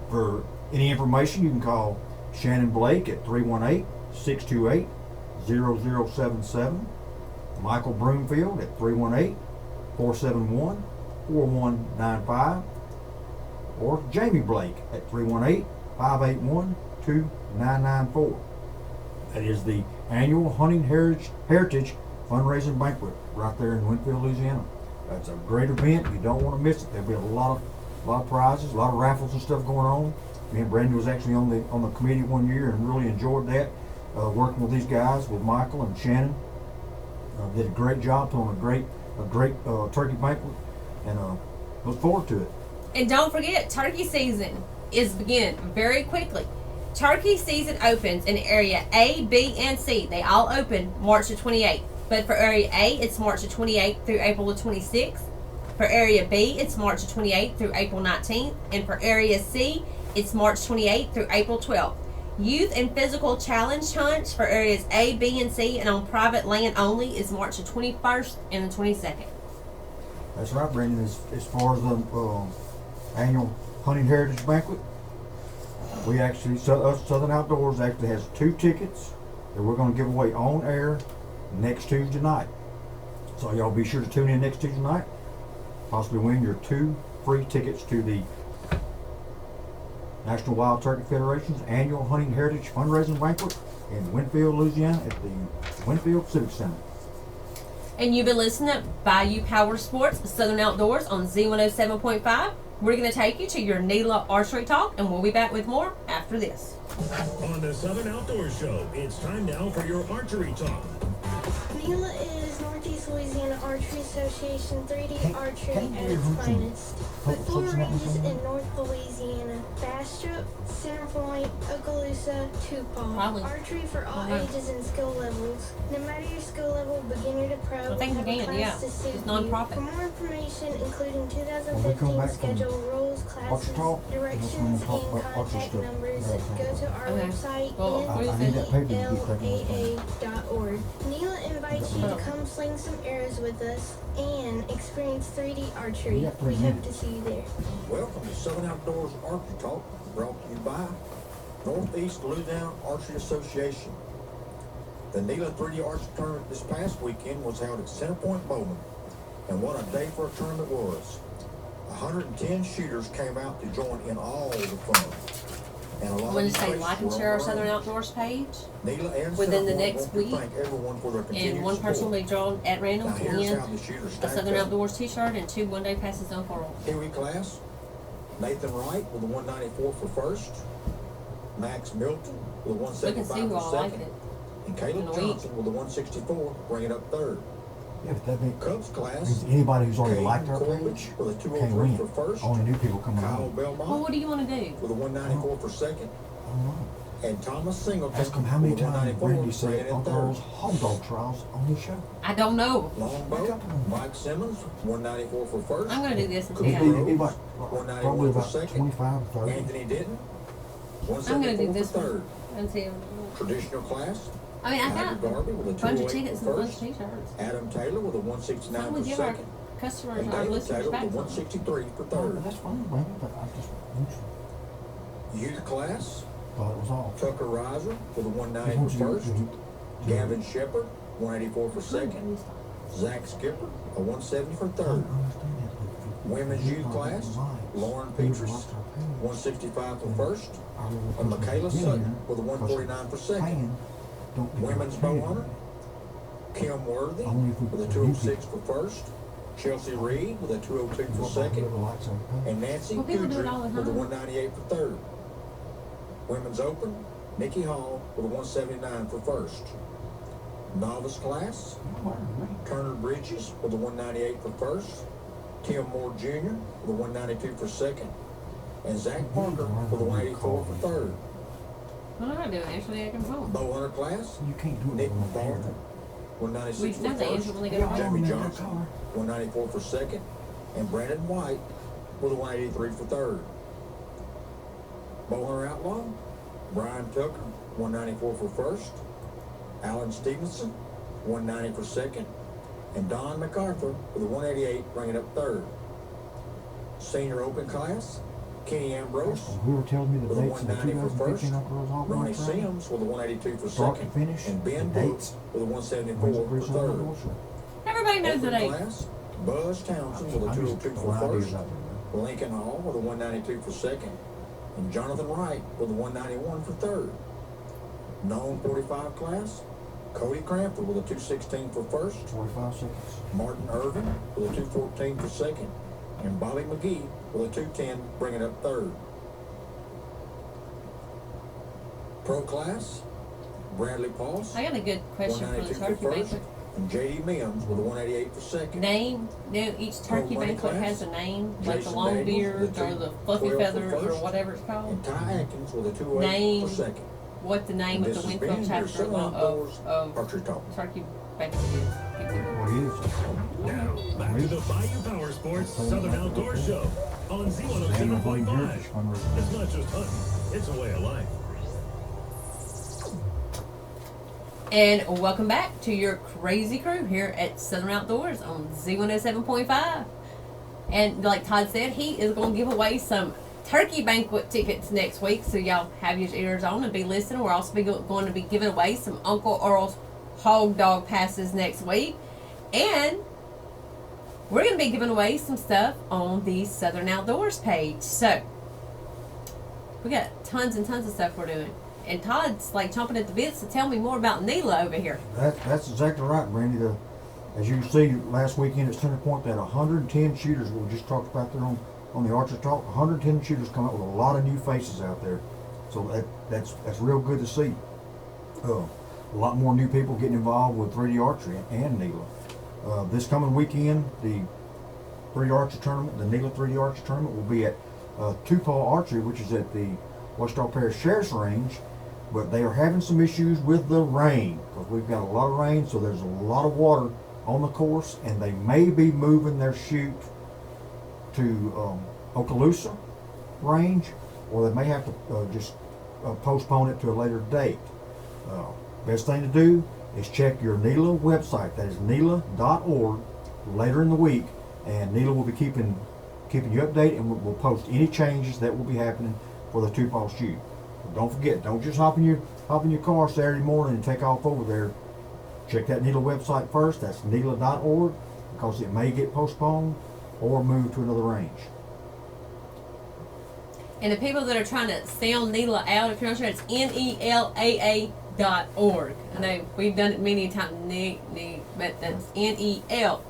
For any information, you can call Shannon Blake at 318-628-0077. Michael Broomfield at 318-471-4195, or Jamie Blake at 318-581-2994. That is the annual Hunting Heritage Fundraising Banquet right there in Winfield, Louisiana. That's a great event. You don't want to miss it. There'll be a lot of prizes, a lot of raffles and stuff going on. Me and Brandon was actually on the committee one year and really enjoyed that. Working with these guys, with Michael and Shannon, did a great job putting on a great turkey banquet, and look forward to it. And don't forget, turkey season is beginning very quickly. Turkey season opens in area A, B, and C. They all open March the 28th. But for area A, it's March the 28th through April the 26th. For area B, it's March the 28th through April 19th. And for area C, it's March 28th through April 12th. Youth and physical challenge hunts for areas A, B, and C and on private land only is March the 21st and the 22nd. That's right, Brandon. As far as the annual Hunting Heritage Banquet, we actually, Southern Outdoors actually has 2 tickets that we're going to give away on air next Tuesday night. So y'all be sure to tune in next Tuesday night. Possibly win your 2 free tickets to the National Wild Turkey Federation's annual Hunting Heritage Fundraising Banquet in Winfield, Louisiana at the Winfield Civic Center. And you've been listening to Bayou Power Sports Southern Outdoors on Z107.5. We're going to take you to your NELA Archery Talk, and we'll be back with more after this. On the Southern Outdoors Show, it's time now for your archery talk. NELA is Northeast Louisiana Archery Association 3D archery Can't at you its hear finest. With 4 folks in that ranges room? in North Louisiana: Bastrop, Centerpoint, Okaloosa, Tupac. Probably. Archery for all Uh-huh. ages and skill levels. No matter your skill level, beginner to pro, I think we have you a can, class yeah. to suit It's you. non-profit. For more information, including When we come 2015 back from schedule, rules, Archer classes, Talk, directions, we'll and talk about archer contact stuff. numbers, Yeah. go to our Okay. website, Well, I need that paper to get NELAA.org. NELA invites you to come sling some arrows with us and experience 3D archery. Yeah, We 3D. hope to see you there. Welcome to Southern Outdoors Archery Talk, brought to you by Northeast Louisiana Archery Association. The NELA 3D Archery Tournament this past weekend was held at Centerpoint Bowman, and what a day for a tournament it was. 110 shooters came out to join in all the fun. And a lot I of want these to say places like and were share our on Southern their own. Outdoors page, NELA and within the Centerpoint next want to week, thank everyone for their continued and one person will support. be drawn at random Now to here's win how the shooters a stacked Southern up. Outdoors t-shirt and 2 one-day passes on for all. Huey class, Nathan Wright with a 194 for first, Max Milton with a We can see 175 who for all like second, it. and in Caleb a week. Johnson with a 164, bringing up third. Yeah, but that means Cubs class, anybody who's already Caden liked our Corbett page with a can 203 win. for first, Only new people coming Kyle out. Well, Belmont what do you want to do? with a 194 for second, I don't know. and Thomas Singleton Ask him how many with a times 194, Brandy said bringing in Uncle third. Earl's hot dog trials on his show. I don't know. Longbow, Mike Simmons, 194 for first. I'm going to do this and Could see be- how. It'd be like, 191 probably for about second. 25 or 30. Anthony Denton, I'm going to do 174 this for one third. and see. Traditional class, I mean, I Tiger got Garvey with a a bunch of 208 tickets for and a bunch of first. t-shirts. Adam Taylor with a How 169 would for give our second. customers, And our David listeners Taylor back with a some? 163 for Oh, third. that's fine, Brandon, but I just Youth class, thought it was off. Tucker Reiser with a 190 He wants for you to- first. Gavin Shepard, 184 for second. Zach Skipper, a 170 for I third. don't understand that, but if Women's you youth like class, the likes, Lauren whoever Petrus, likes our page, 165 for Yeah. first. our little And person Michaela getting Sutton there, with a 149 for second. paying, don't get Women's paid. bow hunter, Kim Worthy Only if we with a put 206 for first. Chelsea Reed with a 202 for second. Whoever likes our page. And Nancy Well, people do it all the Kudrick with a time. 198 for third. Women's Open, Nikki Hall with a 179 for first. Novice class, Turner Bridges with a 198 for first. Tim Moore Jr. with a 192 for second. And Zach Parker with a 184 for third. Well, I do actually. I can phone. Bow hunter class, You can't do it Nick with one Barton, hand. 196 We for know they first. answer when they go Yeah, home. Jamie man, Johnson, car. 194 for second. And Brandon White with a 183 for third. Bowhunter Outlaw, Brian Tucker, 194 for first. Alan Stevenson, 190 for second. And Don MacArthur with a 188, bringing up third. Senior Open class, Kenny Ambrose Who were telling me the with a dates in the 190 for first. 2015 Uncle Earl's Hog Ronnie Barn Friday? Sims with a 182 for Start to second. finish, And Ben the Brooks dates. with a When's the 174 Chris for Southern third. Outdoor Show? Everybody knows the Every date. class, Buzz Townsend with a I'm just 202 for throwing ideas first. out there, man. Lincoln Hall with a 192 for second. And Jonathan Wright with a 191 for third. Known 45 class, Cody Cranford with a 216 for first. 45 seconds. Martin Irvin with a 214 for second. And Bobby McGee with a 210 bringing up third. Pro class, Bradley Pauls, I got a good question for the 192 turkey for first. banquet. And J.D. Mims with a 188 for second. Name, each turkey money banquet class, has a name, like the Jason long Daniels, beards the or the fluffy 12 for feathers or first. whatever it's called. And Ty Atkins with a 208 Name for second. What the name This of the has Winfield been your chapter Southern Outdoors of Archery Talk. turkey banquet is. Give me- What is it? Now, back to the Bayou Power Sports Southern Outdoor Show on Z107.5. It's not just hunting, it's a way of life. And welcome back to your crazy crew here at Southern Outdoors on Z107.5. And like Todd said, he is going to give away some turkey banquet tickets next week. So y'all have your ears on and be listening. We're also going to be giving away some Uncle Earl's hog dog passes next week. And we're going to be giving away some stuff on the Southern Outdoors page. So we got tons and tons of stuff we're doing. And Todd's like chomping at the bits to tell me more about Neela over here. That's exactly right, Brandy. As you can see, last weekend at Center Point, they had 110 shooters. We just talked about there on the Archer Talk. 110 shooters come out with a lot of new faces out there. So that's real good to see. A lot more new people getting involved with 3D archery and Neela. This coming weekend, the 3D archery tournament, the Neela 3D archery tournament, will be at Tupelo Archery, which is at the Westall Parish Sheriff's Range. But they are having some issues with the rain because we've got a lot of rain, so there's a lot of water on the course, and they may be moving their shoot to Okaloosa Range, or they may have to just postpone it to a later date. Best thing to do is check your Neela website. That is neela.org later in the week, and Neela will be keeping you updated, and we'll post any changes that will be happening for the Tupelo shoot. Don't forget, don't just hop in your car Saturday morning and take off over there. Check that Neela website first. That's neela.org, because it may get postponed or moved to another range. And the people that are trying to sound Neela out, if you're not sure, it's NELAA.org. I know we've done it many times, but that's NELAA.org.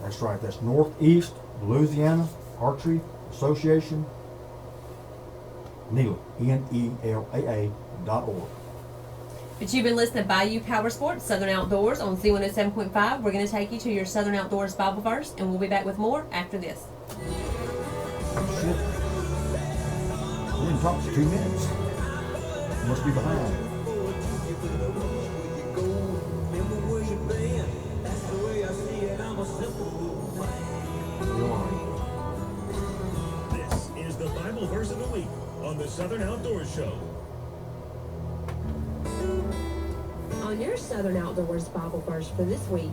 That's right. That's Northeast Louisiana Archery Association. Neela, NELAA.org. But you've been listening to Bayou Power Sports, Southern Outdoors on Z107.5. We're going to take you to your Southern Outdoors Bible verse, and we'll be back with more after this. Shit. We didn't talk for 2 minutes. Must be behind. You're right. This is the Bible verse of the week on the Southern Outdoors Show. On your Southern Outdoors Bible verse for this week,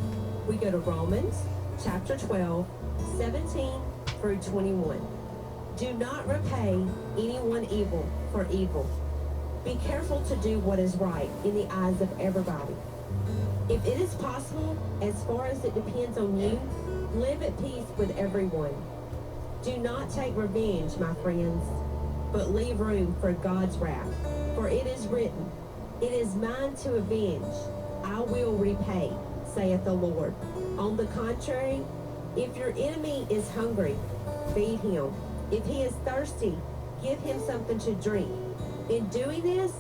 we go to Romans chapter 12, 17 through 21. Do not repay anyone evil for evil. Be careful to do what is right in the eyes of everybody. If it is possible, as far as it depends on you, live at peace with everyone. Do not take revenge, my friends, but leave room for God's wrath. For it is written, it is mine to avenge. I will repay, saith the Lord. On the contrary, if your enemy is hungry, feed him. If he is thirsty, give him something to drink. In doing this,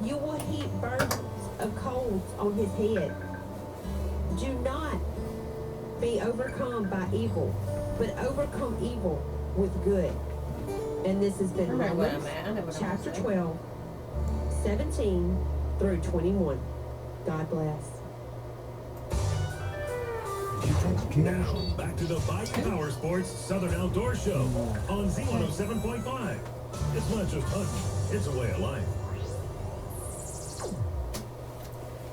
you will heap burdens of coals on his head. Do not be overcome by evil, but overcome evil with good. And this has been I know what Romans I'm at. I know what I'm chapter saying. 12, 17 through 21. God bless. Did you take the Now, kids? back to the Bayou Power Sports Southern Outdoor Show on Z107.5. It's not just hunting, it's a way of life.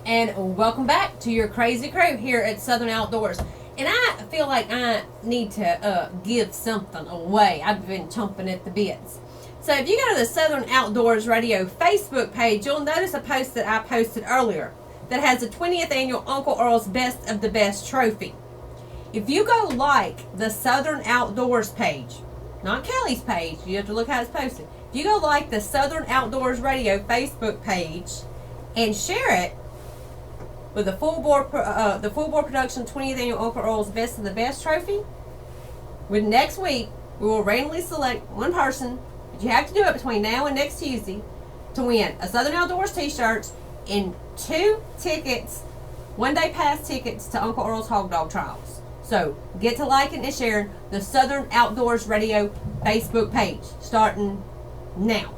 And welcome back to your crazy crew here at Southern Outdoors. And I feel like I need to give something away. I've been chomping at the bits. So if you go to the Southern Outdoors Radio Facebook page, you'll notice a post that I posted earlier that has the 20th annual Uncle Earl's Best of the Best trophy. If you go like the Southern Outdoors page, not Kelly's page, you have to look how it's posted. If you go like the Southern Outdoors Radio Facebook page and share it with the Full Board Production 20th annual Uncle Earl's Best of the Best trophy, with next week we will randomly select one person, but you have to do it between now and next Tuesday, to win a Southern Outdoors t-shirt and 2 tickets, 1-day pass tickets to Uncle Earl's Hog Dog Trials. So get to liking and sharing the Southern Outdoors Radio Facebook page starting now.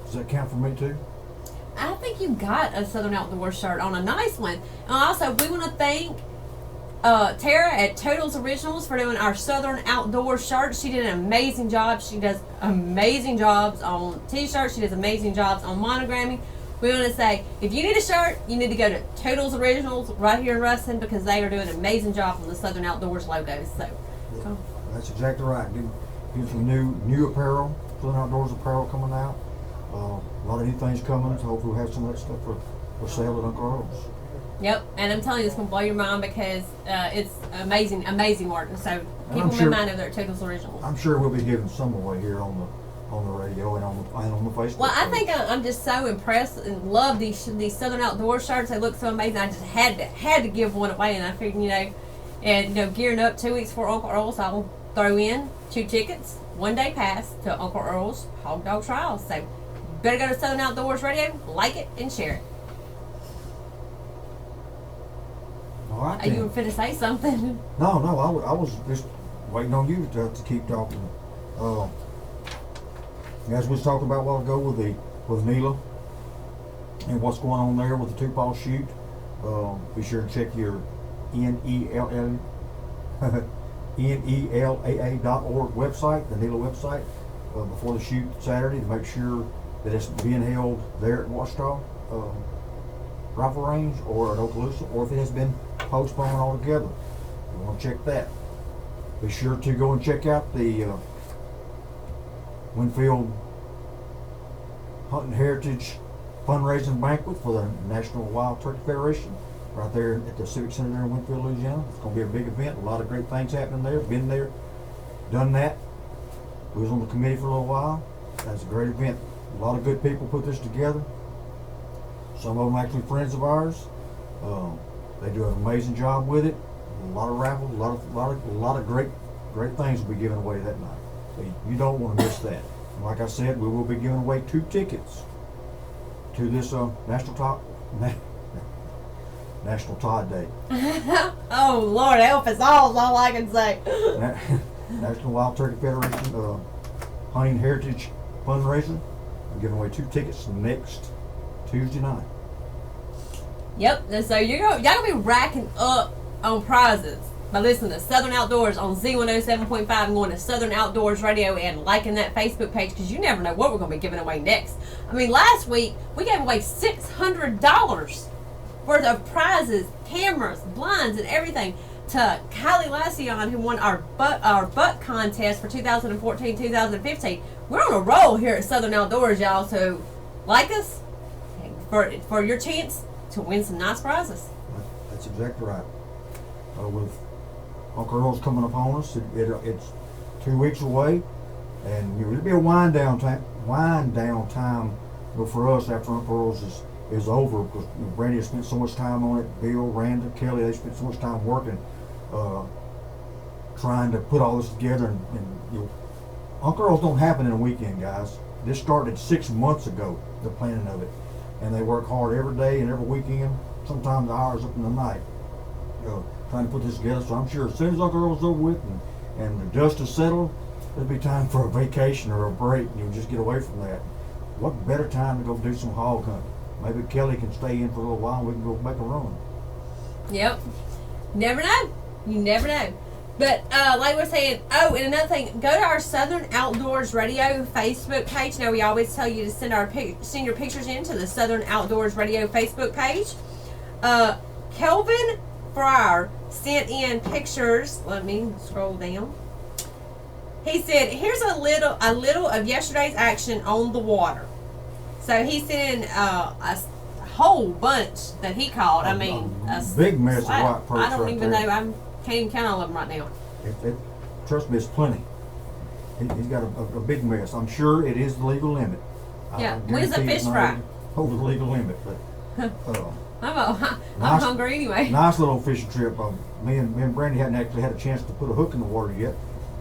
Does that count for me too? I think you got a Southern Outdoors shirt on, a nice one. And also, we want to thank Tara at Totals Originals for doing our Southern Outdoors shirts. She did an amazing job. She does amazing jobs on t-shirts. She does amazing jobs on monogramming. We want to say, if you need a shirt, you need to go to Totals Originals right here in Ruston, because they are doing an amazing job on the Southern Outdoors logos. So, Yeah, that's exactly right. Get some new apparel, Southern Outdoors apparel coming out. A lot of new things coming, so hopefully we'll have some of that stuff for sale at Uncle Earl's. Yep, and I'm telling you, it's going to blow your mind because it's amazing work. And so keep I'm them sure- in mind over there at Totals Originals. I'm sure we'll be giving some away here on the radio and on the Facebook. Well, I page. think I'm just so impressed and love these Southern Outdoors shirts. They look so amazing. I just had to give one away, and I figured, gearing up 2 weeks for Uncle Earl's, I'll throw in 2 tickets, 1-day pass to Uncle Earl's Hog Dog Trials. So better go to Southern Outdoors Radio, like it, and share it. All right. Are you then. going to say something? No, I was just waiting on you to keep talking. As we was talking about a while ago with Neela and what's going on there with the 2-paw shoot, be sure to check your NELLAA.org website, the Neela website, before the shoot Saturday to make sure that it's being held there at Washita Rifle Range or at Okaloosa, or if it has been postponed altogether. You want to check that. Be sure to go and check out the Winfield Hunting Heritage fundraising banquet for the National Wild Turkey Federation right there at the Civic Center there in Winfield, Louisiana. It's going to be a big event. A lot of great things happening there. Been there, done that. We was on the committee for a little while. That's a great event. A lot of good people put this together. Some of them actually friends of ours. They do an amazing job with it. A lot of raffles, a lot of great things will be given away that night. So you don't want to miss that. And like I said, we will be giving away 2 tickets to this National Todd Day. Oh, Lord, help us all is all I can say. National Wild Turkey Federation Hunting Heritage fundraiser. We're giving away 2 tickets next Tuesday night. Yep, and so y'all gonna be racking up on prizes by listening to Southern Outdoors on Z107.5 and going to Southern Outdoors Radio and liking that Facebook page, because you never know what we're gonna be giving away next. I mean, last week we gave away $600 worth of prizes, cameras, blinds, and everything to Kylie Lassion, who won our buck contest for 2014-2015. We're on a roll here at Southern Outdoors, y'all. So like us for your chance to win some nice prizes. That's exactly right. With Uncle Earl's coming upon us, it's 2 weeks away, and it'll be a wind down time for us after Uncle Earl's is over, because Brandy has spent so much time on it. Bill, Randa, Kelly, they spent so much time working, trying to put all this together. And Uncle Earl's don't happen in a weekend, guys. This started 6 months ago, the planning of it, and they work hard every day and every weekend, sometimes hours up in the night, trying to put this together. So I'm sure as soon as Uncle Earl's over with and the dust is settled, it'll be time for a vacation or a break. Just get away from that. What better time to go do some hog hunting? Maybe Kelly can stay in for a little while and we can go make a run. Yep. Never know. You never know. But like we're saying, and another thing, go to our Southern Outdoors Radio Facebook page. Now, we always tell you to send your pictures in to the Southern Outdoors Radio Facebook page. Kelvin Fryer sent in pictures. Let me scroll down. He said, "Here's a little of yesterday's action on the water." So he sent in a whole bunch that he caught. I mean, a big mess of slap. white perch I don't right even there. know. I can't even count all of them right now. Trust me, it's plenty. He's got a big mess. I'm sure it is the legal limit. Yeah, I when's the guarantee fish it's fry? not over the legal limit, but I'm Nice. hungry anyway. nice little fishing trip. Me and Brandy hadn't actually had a chance to put a hook in the water yet,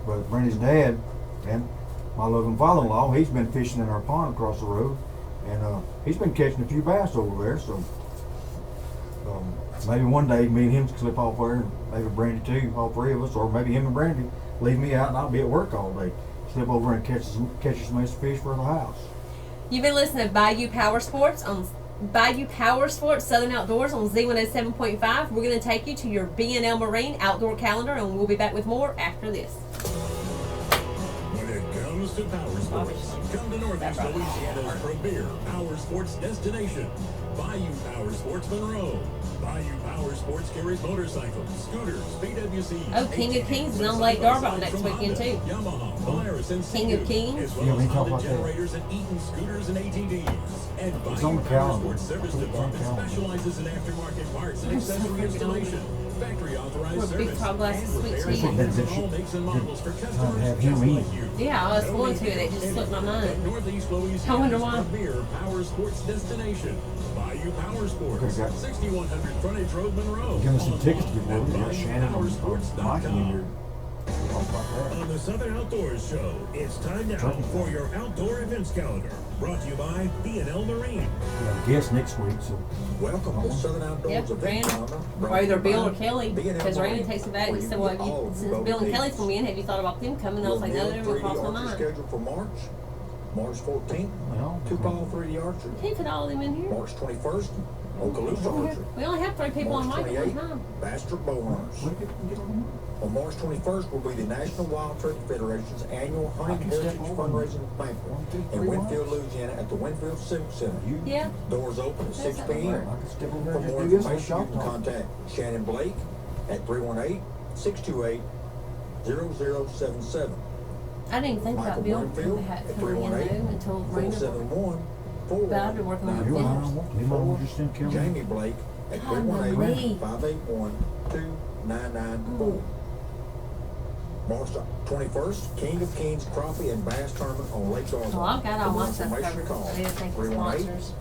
but Brandy's dad and my loving father-in-law, he's been fishing in our pond across the road, and he's been catching a few bass over there. So maybe one day me and him can slip off there, and maybe Brandy too, all three of us, or maybe him and Brandy leave me out and I'll be at work all day. Slip over and catch some nice fish for the house. You've been listening to Bayou Power Sports Southern Outdoors on Z107.5. We're going to take you to your B&L Marine outdoor calendar, and we'll be back with more after this. When it comes to power sports, come to Northeast Louisiana's premier power sports destination, Bayou Power Sports Monroe. Bayou Power Sports carries motorcycles, scooters, PWCs. Oh, King of Kings is on Lake Darball next weekend too. Yamaha, Polaris, and King of Kings? as well Yeah, as we talk Honda about that. generators and Eaton scooters and ATVs. And It's on Bayou the Power calendar. Sports Service It's on the Department calendar. specializes in aftermarket parts and accessory installation, factory authorized With big service, tall glasses, and sweet repairs tea. on all makes and models for customers have just him eat. like you. Yeah, I was going to, and it just slipped my mind. Northeast I wonder Louisiana's why. premier power sports destination, Bayou Power Sports, Okay, got- 6100 Frontage Road, Monroe. Give us some tickets to give away. We got At Shannon and Mikey in BayouPowersports.com. here. Talk about that. On the Southern Outdoors Show, it's time now for your outdoor events calendar. Brought to you by B&L Marine. We have a guest next week, so Welcome to Southern Outdoors Yep, Event Randy. Calendar. Or either Bill or brought Kelly, to you by because Randy B&L takes me back and where he you said, can "Well, get all of since your Bill and boat Kelly's needs. going to be in, have you thought about them coming?" I was like, "No, Your they're Mill going to cross 3D my archery mind." scheduled for March 14th, well, Two Ball 3D Archery. Can't fit all of them in here. March 21st, Okaloosa Archery. We only have 3 people on March mic at one 28th, time. Bastrop Bow Hunters. we can get on On March 21st will be the National Wild Turkey Federation's annual Hunting I can step Heritage over. Fundraising 1, 2, Banquet 3 in Winfield, Louisiana at the Winfield Civic Center. You, Yeah. Doors open at 6 That's how it p.m. works. I can step over For there and more just do this. information, you Y'all can talk. contact Shannon Blake at 318-628-0077. I didn't even think Michael about Bill Winfield had at coming in though until Raina. 471-4194. But I've been working on You it. want to just send Kelly? Jamie Blake at God, no way. 318-581-2994. March 21st, King of Kings Crappie and Bass Tournament on Lake Darball. Well, I've got all For more my stuff information, covered. call I didn't think of sponsors.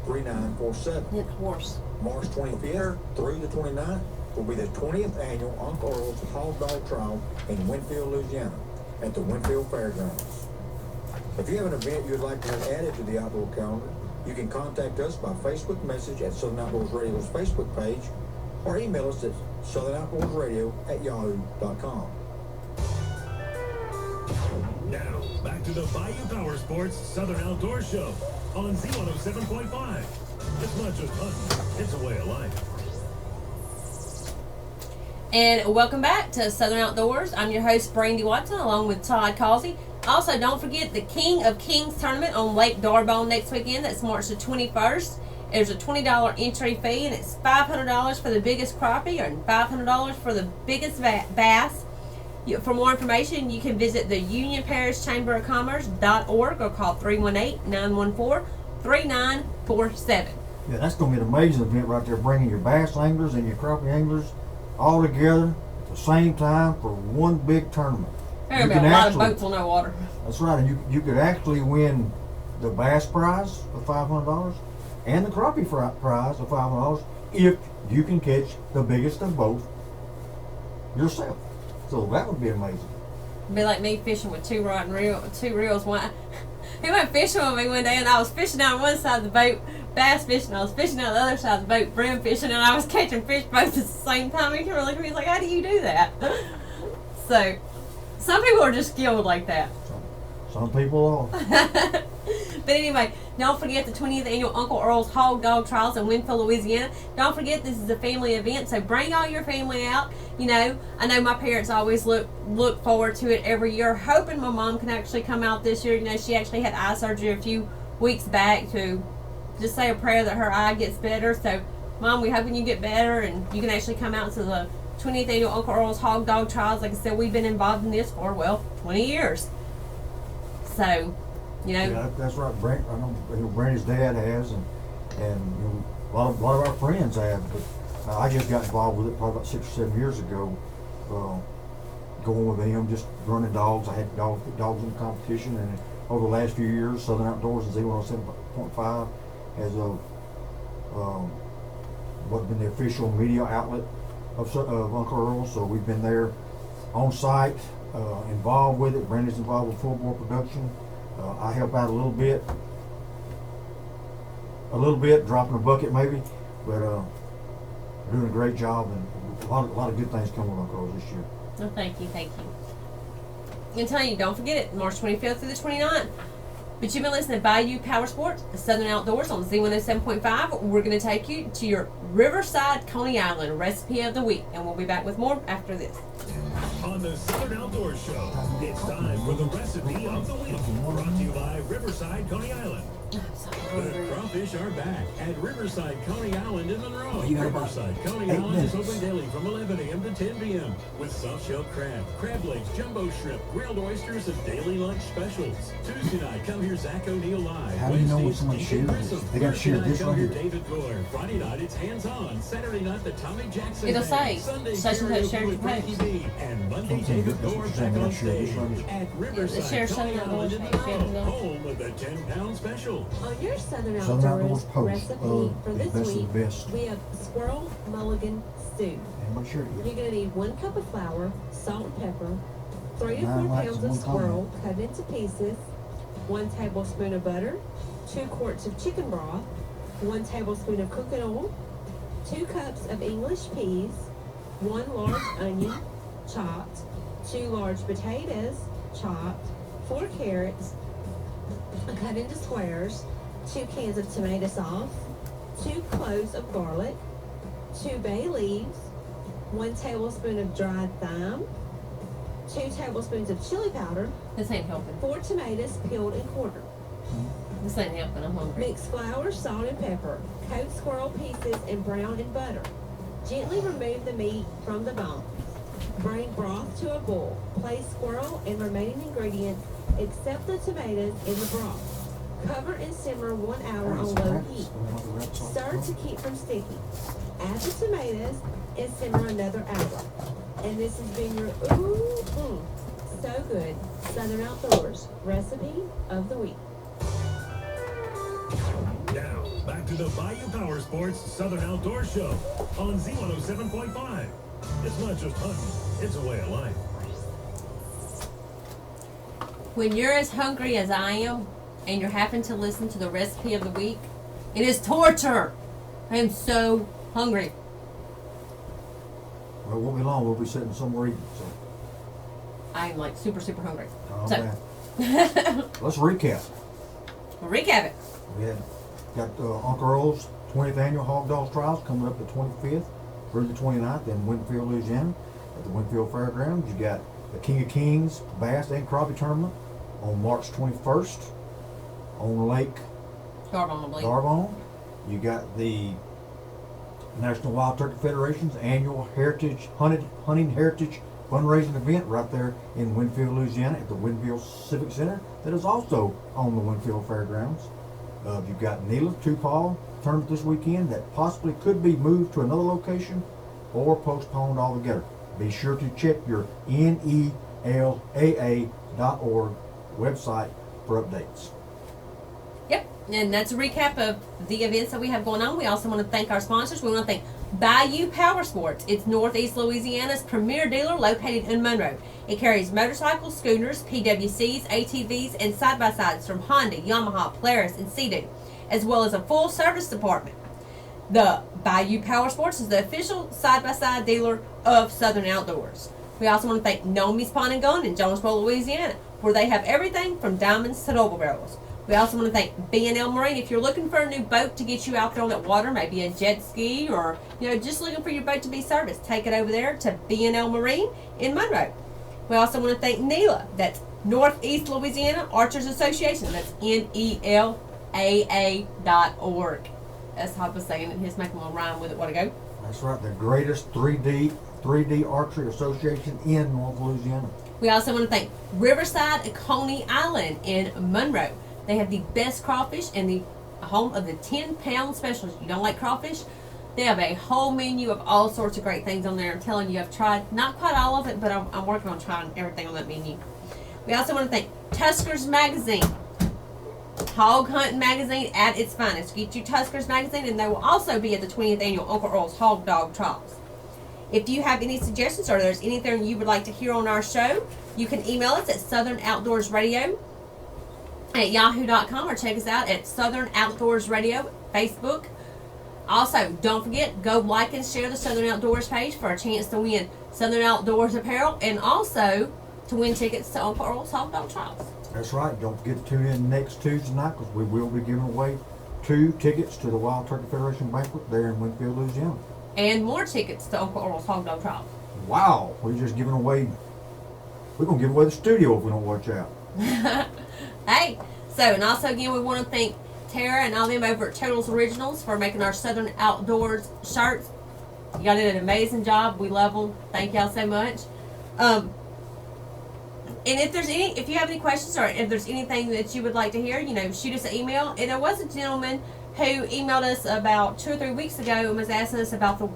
318-914-3947. Then horse. March 25th through the 29th will be the 20th annual Uncle Earl's Hog Dog Trial in Winfield, Louisiana at the Winfield Fairgrounds. If you have an event you'd like to have added to the outdoor calendar, you can contact us by Facebook message at Southern Outdoors Radio's Facebook page or email us at southernoutdoorsradio@yahoo.com. Now, back to the Bayou Power Sports Southern Outdoors Show on Z107.5. It's not just hunting, it's a way of life. And welcome back to Southern Outdoors. I'm your host, Brandy Watson, along with Todd Causey. Also, don't forget the King of Kings tournament on Lake Darball next weekend. That's March the 21st. There's a $20 entry fee, and it's $500 for the biggest crappie and $500 for the biggest bass. For more information, you can visit the Union Parish Chamber of Commerce.org or call 318-914-3947. Yeah, that's going to be an amazing event right there, bringing your bass anglers and your crappie anglers all together at the same time for one big tournament. There will be You a can lot actually- of boats on no water. That's right, and you could actually win the bass prize of $500 and the crappie prize of $500 if you can catch the biggest of both yourself. So that would be amazing. It'd be like me fishing with two reels. He went fishing with me one day, and I was fishing out on one side of the boat, bass fishing. I was fishing out the other side of the boat, brim fishing, and I was catching fish both at the same time. He kept looking at me, he's like, "How do you do that?" So, some people are just skilled like that. Some people are. But anyway, don't forget the 20th annual Uncle Earl's Hog Dog Trials in Winfield, Louisiana. Don't forget this is a family event, so bring all your family out. You know, I know my parents always look forward to it every year, hoping my mom can actually come out this year. You know, she actually had eye surgery a few weeks back to just say a prayer that her eye gets better. So Mom, we hoping you get better and you can actually come out to the 20th annual Uncle Earl's Hog Dog Trials. Like I said, we've been involved in this for, well, 20 years. So, you know. Yeah, that's right. Brent, I know, Brandon's dad has, and a lot of our friends have. But I just got involved with it probably about 6 or 7 years ago. Going with them, just running dogs. I had dogs in the competition, and over the last few years, Southern Outdoors and Z107.5 has what's been the official media outlet of Uncle Earl's. So we've been there on site, involved with it. Brandon's involved with full bore production. I help out a little bit, dropping a bucket maybe, but doing a great job, and a lot of good things coming with Uncle Earl's this year. Oh, thank you. And telling you, don't forget it, March 25th through the 29th. But you've been listening to Bayou Power Sports, Southern Outdoors on Z107.5. We're going to take you to your Riverside, Coney Island recipe of the week, and we'll be back with more after this. On the Southern Outdoors Show, it's time for the recipe of the week. Brought to you by Riverside, Coney Island. The crawfish are back at Riverside, Coney Island in Monroe. Riverside, Coney Island is open daily from 11 a.m. to 10 p.m. with soft-shell crab, crab legs, jumbo shrimp, grilled oysters, and daily lunch specials. Tuesday night, come hear Zach O'Neill live. How do you know when someone Wednesday, shares Grissom. this? They got to share Thursday this night, right come here. hear David Gore. Friday night, it's hands-on. Saturday night, the Tommy Jackson It'll Band. say, Sunday, such and such karaoke shared with your Frankie post. B. And Monday, Something David good. That's Gore what you're back saying. on They share this stage right here. at share Riverside, Southern Coney Island Outdoors in page, yeah. Monroe, home of the 10-pound special. On your Southern Southern Outdoors Outdoors post recipe of for the this best of week, the best. we have squirrel mulligan stew. Everybody share it. You're going to need 1 cup of flour, salt and pepper, 3 to 4 9 likes pounds and of 1 squirrel cut into pieces, 1 tablespoon of butter, 2 quarts of chicken broth, 1 tablespoon of cooking oil, 2 cups of English peas, 1 large onion, chopped, 2 large potatoes, chopped, 4 carrots, cut into squares, 2 cans of tomato sauce, 2 cloves of garlic, 2 bay leaves, 1 tablespoon of dried thyme, 2 tablespoons of chili powder, This ain't helping. 4 tomatoes peeled and quartered. This ain't helping. I'm hungry. Mix flour, salt, and pepper. Coat squirrel pieces and brown in butter. Gently remove the meat from the bone. Bring broth to a boil. Place squirrel and remaining ingredients, except the tomatoes, in the broth. Cover and simmer 1 hour on low heat. Stir to keep from sticking. Add the tomatoes and simmer another hour. And this has been your so good Southern Outdoors recipe of the week. Now, back to the Bayou Power Sports Southern Outdoors Show on Z107.5. It's not just hunting, it's a way of life. When you're as hungry as I am and you're having to listen to the recipe of the week, it is torture. I am so hungry. Well, it won't be long. We'll be sitting somewhere eating. So, I am like super hungry. calm So, down. Let's recap. recap it. We got Uncle Earl's 20th annual Hog Dogs Trials coming up the 25th through the 29th in Winfield, Louisiana, at the Winfield Fairgrounds. You got the King of Kings Bass and Crappie Tournament on March 21st on Lake Garbon, I believe. Garbon. You got the National Wild Turkey Federation's annual Hunting Heritage fundraising event right there in Winfield, Louisiana at the Winfield Civic Center that is also on the Winfield Fairgrounds. You've got NELA 2-Paw tournament this weekend that possibly could be moved to another location or postponed altogether. Be sure to check your NELAA.org website for updates. Yep, and that's a recap of the events that we have going on. We also want to thank our sponsors. We want to thank Bayou Power Sports. It's Northeast Louisiana's premier dealer located in Monroe. It carries motorcycles, scooters, PWCs, ATVs, and side-by-sides from Honda, Yamaha, Polaris, and Sea-Doo, as well as a full service department. The Bayou Power Sports is the official side-by-side dealer of Southern Outdoors. We also want to thank Nomi's Pawn and Gun in Jonesboro, Louisiana, where they have everything from diamonds to double barrels. We also want to thank B&L Marine. If you're looking for a new boat to get you out there on that water, maybe a jet ski, or just looking for your boat to be serviced, take it over there to B&L Marine in Monroe. We also want to thank NELA. That's Northeast Louisiana Archers Association. That's NELAA.org. as Todd was saying, and he's making a little rhyme with it. Want to go? That's right, the greatest 3D Archery Association in North Louisiana. We also want to thank Riverside Coney Island in Monroe. They have the best crawfish and the home of the 10-pound specials. You don't like crawfish? They have a whole menu of all sorts of great things on there. I'm telling you, I've tried not quite all of it, but I'm working on trying everything on that menu. We also want to thank Tuskers Magazine, hog hunting magazine at its finest. Get you Tuskers Magazine, and they will also be at the 20th annual Uncle Earl's Hog Dog Trials. If you have any suggestions or there's anything you would like to hear on our show, you can email us at southernoutdoorsradio@yahoo.com or check us out at Southern Outdoors Radio Facebook. Also, don't forget, go like and share the Southern Outdoors page for a chance to win Southern Outdoors apparel and also to win tickets to Uncle Earl's Hog Dog Trials. That's right. Don't forget to tune in next Tuesday night because we will be giving away 2 tickets to the Wild Turkey Federation banquet there in Winfield, Louisiana. And more tickets to Uncle Earl's Hog Dog Trials. Wow, we're just giving away. We're gonna give away the studio if we don't watch out. Hey, so, and also again, we want to thank Tara and all them over at Totals Originals for making our Southern Outdoors shirts. You guys did an amazing job. We love them. Thank y'all so much. And if you have any questions or if there's anything that you would like to hear, shoot us an email. And there was a gentleman who emailed us about 2 or 3 weeks ago and was asking us about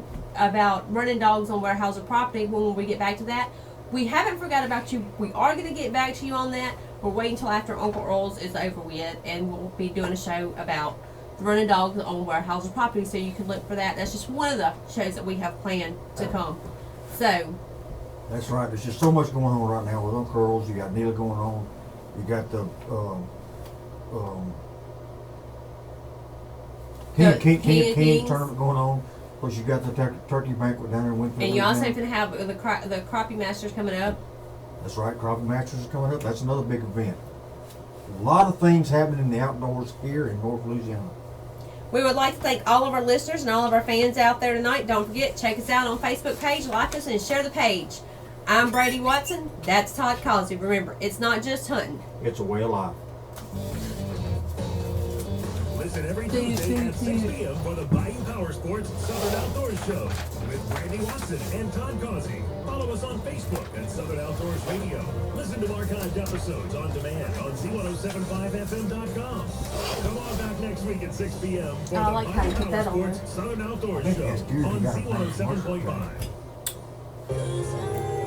running dogs on Weyerhaeuser property. When will we get back to that? We haven't forgot about you. We are going to get back to you on that. We're waiting until after Uncle Earl's is over with, and we'll be doing a show about the running dogs on Weyerhaeuser property, so you can look for that. That's just one of the shows that we have planned to come. So. That's right. There's just so much going on right now with Uncle Earl's. You got Neela going on. You got the King tournament going on. Of course, you got the turkey banquet down there in Winfield. And you also going to have the Crappie Masters coming up. That's right. Crappie Masters is coming up. That's another big event. A lot of things happening in the outdoors here in North Louisiana. We would like to thank all of our listeners and all of our fans out there tonight. Don't forget, check us out on Facebook page, like us, and share the page. I'm Brady Watson. That's Todd Causey. Remember, it's not just hunting. It's a way of life. Listen every Tuesday at 6 p.m. for the Bayou Power Sports Southern Outdoors Show with Brady Watson and Todd Causey. Follow us on Facebook at Southern Outdoors Radio. Listen to archived episodes on demand on Z1075FM.com. Come on back next week at 6 p.m. for the like how you put Bayou that Power on Sports Southern Outdoors I think Show that's good. on You got a Z107.5.